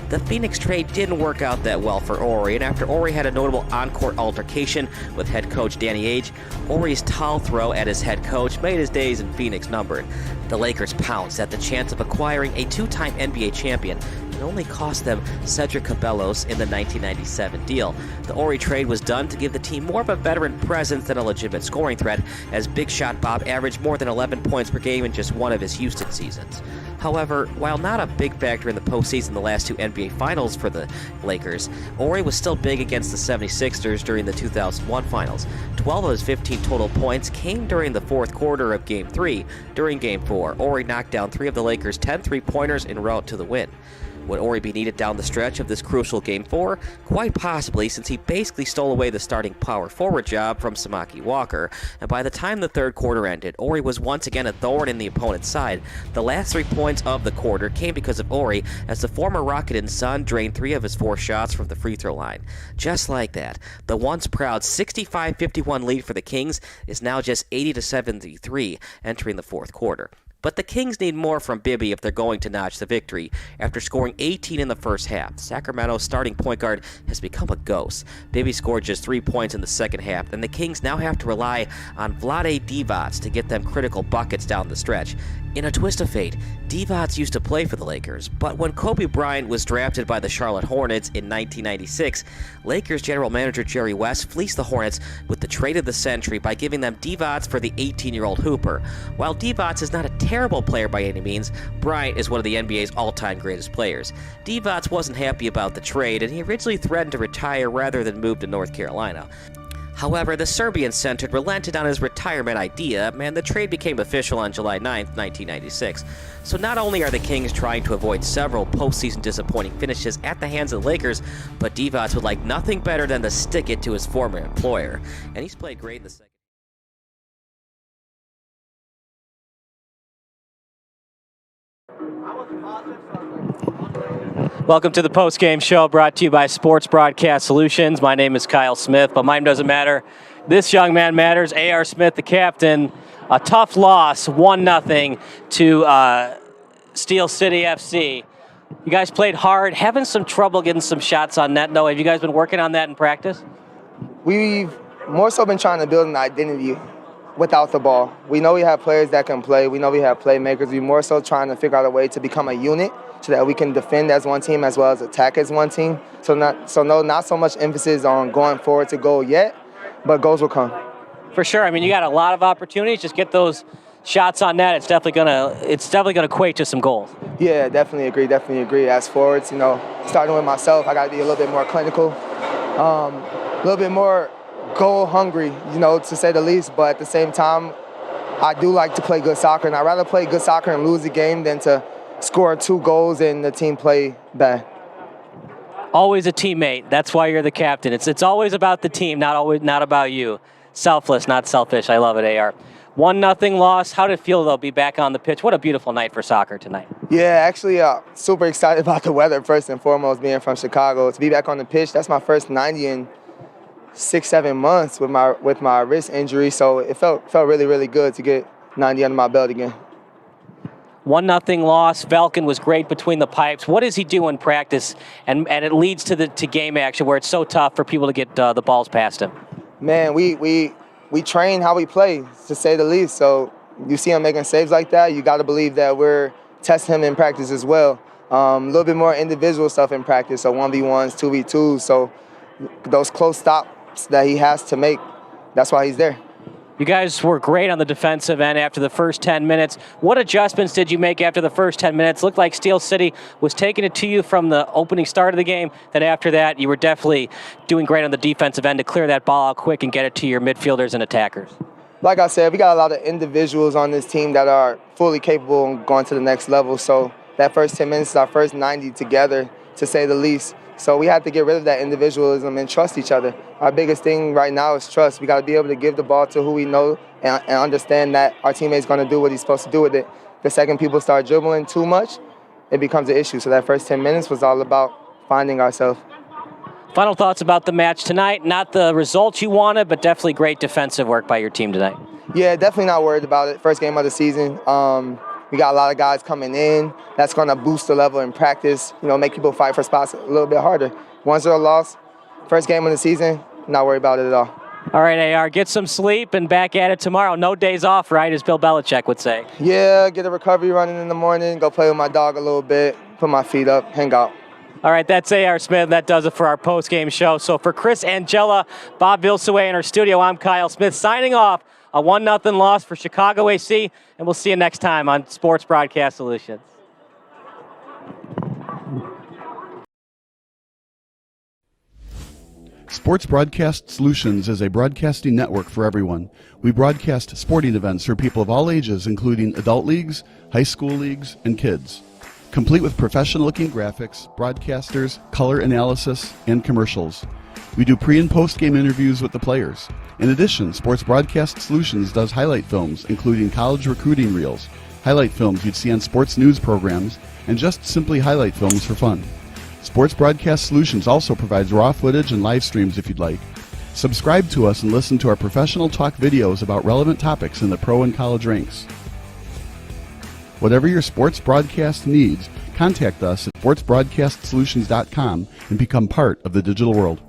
The Phoenix trade didn't work out that well for Horry, and after Horry had a notable on-court altercation with head coach Danny Ainge, Horry's towel throw at his head coach made his days in Phoenix numbered. The Lakers pounced at the chance of acquiring a 2-time NBA champion, and only cost them Cedric Cabellos in the 1997 deal. The Horry trade was done to give the team more of a veteran presence than a legitimate scoring threat, as Big Shot Bob averaged more than 11 points per game in just one of his Houston seasons. However, while not a big factor in the postseason the last 2 NBA Finals for the Lakers, Horry was still big against the 76ers during the 2001 Finals. 12 of his 15 total points came during the fourth quarter of Game 3. During Game 4, Horry knocked down 3 of the Lakers' 10 three-pointers en route to the win. Would Horry be needed down the stretch of this crucial Game 4? Quite possibly, since he basically stole away the starting power forward job from Samaki Walker, and by the time the third quarter ended, Horry was once again a thorn in the opponent's side. The last 3 points of the quarter came because of Horry, as the former Rocket and Sun drained 3 of his 4 shots from the free throw line. Just like that, the once proud 65-51 lead for the Kings is now just 80-73 entering the fourth quarter. But the Kings need more from Bibby if they're going to notch the victory. After scoring 18 in the first half, Sacramento's starting point guard has become a ghost. Bibby scored just 3 points in the second half, and the Kings now have to rely on Vlade Divac to get them critical buckets down the stretch. In a twist of fate, Divac used to play for the Lakers, but when Kobe Bryant was drafted by the Charlotte Hornets in 1996, Lakers general manager Jerry West fleeced the Hornets with the trade of the century by giving them Divac for the 18-year-old Hooper. While Divac is not a terrible player by any means, Bryant is one of the NBA's all-time greatest players. Divac wasn't happy about the trade, and he originally threatened to retire rather than move to North Carolina. However, the Serbian-centered relented on his retirement idea, and the trade became official on July 9th, 1996. So not only are the Kings trying to avoid several postseason disappointing finishes at the hands of the Lakers, but Divac would like nothing better than to stick it to his former employer. And he's played great in the second. Welcome to the post-game show brought to you by Sports Broadcast Solutions. My name is Kyle Smith, but mine doesn't matter. This young man matters. A.R. Smith, the captain. A tough loss, 1-0 to Steel City FC. You guys played hard, having some trouble getting some shots on net, though. Have you guys been working on that in practice? We've more so been trying to build an identity without the ball. We know we have players that can play. We know we have playmakers. We're more so trying to figure out a way to become a unit so that we can defend as one team as well as attack as one team. Not so much emphasis on going forward to goal yet, but goals will come. For sure. I mean, you got a lot of opportunities. Just get those shots on net. It's definitely gonna equate to some goals. Yeah, definitely agree. As forwards, starting with myself, I got to be a little bit more clinical, a little bit more goal hungry, to say the least. But at the same time, I do like to play good soccer, and I'd rather play good soccer and lose the game than to score 2 goals and the team play bad. Always a teammate. That's why you're the captain. It's always about the team, not about you. Selfless, not selfish. I love it, AR. 1-0 loss. How did it feel, though, be back on the pitch? What a beautiful night for soccer tonight. Yeah, actually, super excited about the weather, first and foremost, being from Chicago. To be back on the pitch, that's my first 90 in 6-7 months with my wrist injury, so it felt really, really good to get 90 under my belt again. 1-0 loss. Falcon was great between the pipes. What does he do in practice? And it leads to game action where it's so tough for people to get the balls past him. Man, we train how we play, to say the least. So you see him making saves like that, you got to believe that we're testing him in practice as well. A little bit more individual stuff in practice, so 1v1s, 2v2s. So those close stops that he has to make, that's why he's there. You guys were great on the defensive end after the first 10 minutes. What adjustments did you make after the first 10 minutes? Looked like Steel City was taking it to you from the opening start of the game. Then after that, you were definitely doing great on the defensive end to clear that ball out quick and get it to your midfielders and attackers. Like I said, we got a lot of individuals on this team that are fully capable of going to the next level. So that first 10 minutes is our first 90 together, to say the least. So we had to get rid of that individualism and trust each other. Our biggest thing right now is trust. We got to be able to give the ball to who we know and understand that our teammate's going to do what he's supposed to do with it. The second people start dribbling too much, it becomes an issue. So that first 10 minutes was all about finding ourselves. Final thoughts about the match tonight. Not the results you wanted, but definitely great defensive work by your team tonight. Yeah, definitely not worried about it. First game of the season. We got a lot of guys coming in. That's going to boost the level in practice, make people fight for spots a little bit harder. 1-0 loss, first game of the season, not worried about it at all. All right, AR, get some sleep and back at it tomorrow. No days off, right, as Bill Belichick would say. Yeah, get a recovery running in the morning, go play with my dog a little bit, put my feet up, hang out. All right, that's A.R. Smith. That does it for our post-game show. So for Chris Angela, Bob Vilsaway in our studio, I'm Kyle Smith signing off. A 1-0 loss for Chicago AC, and we'll see you next time on Sports Broadcast Solutions. Sports Broadcast Solutions is a broadcasting network for everyone. We broadcast sporting events for people of all ages, including adult leagues, high school leagues, and kids. Complete with professional-looking graphics, broadcasters, color analysis, and commercials. We do pre- and post-game interviews with the players. In addition, Sports Broadcast Solutions does highlight films, including college recruiting reels, highlight films you'd see on sports news programs, and just simply highlight films for fun. Sports Broadcast Solutions also provides raw footage and live streams if you'd like. Subscribe to us and listen to our professional talk videos about relevant topics in the pro and college ranks. Whatever your sports broadcast needs, contact us at sportsbroadcastsolutions.com and become part of the digital world.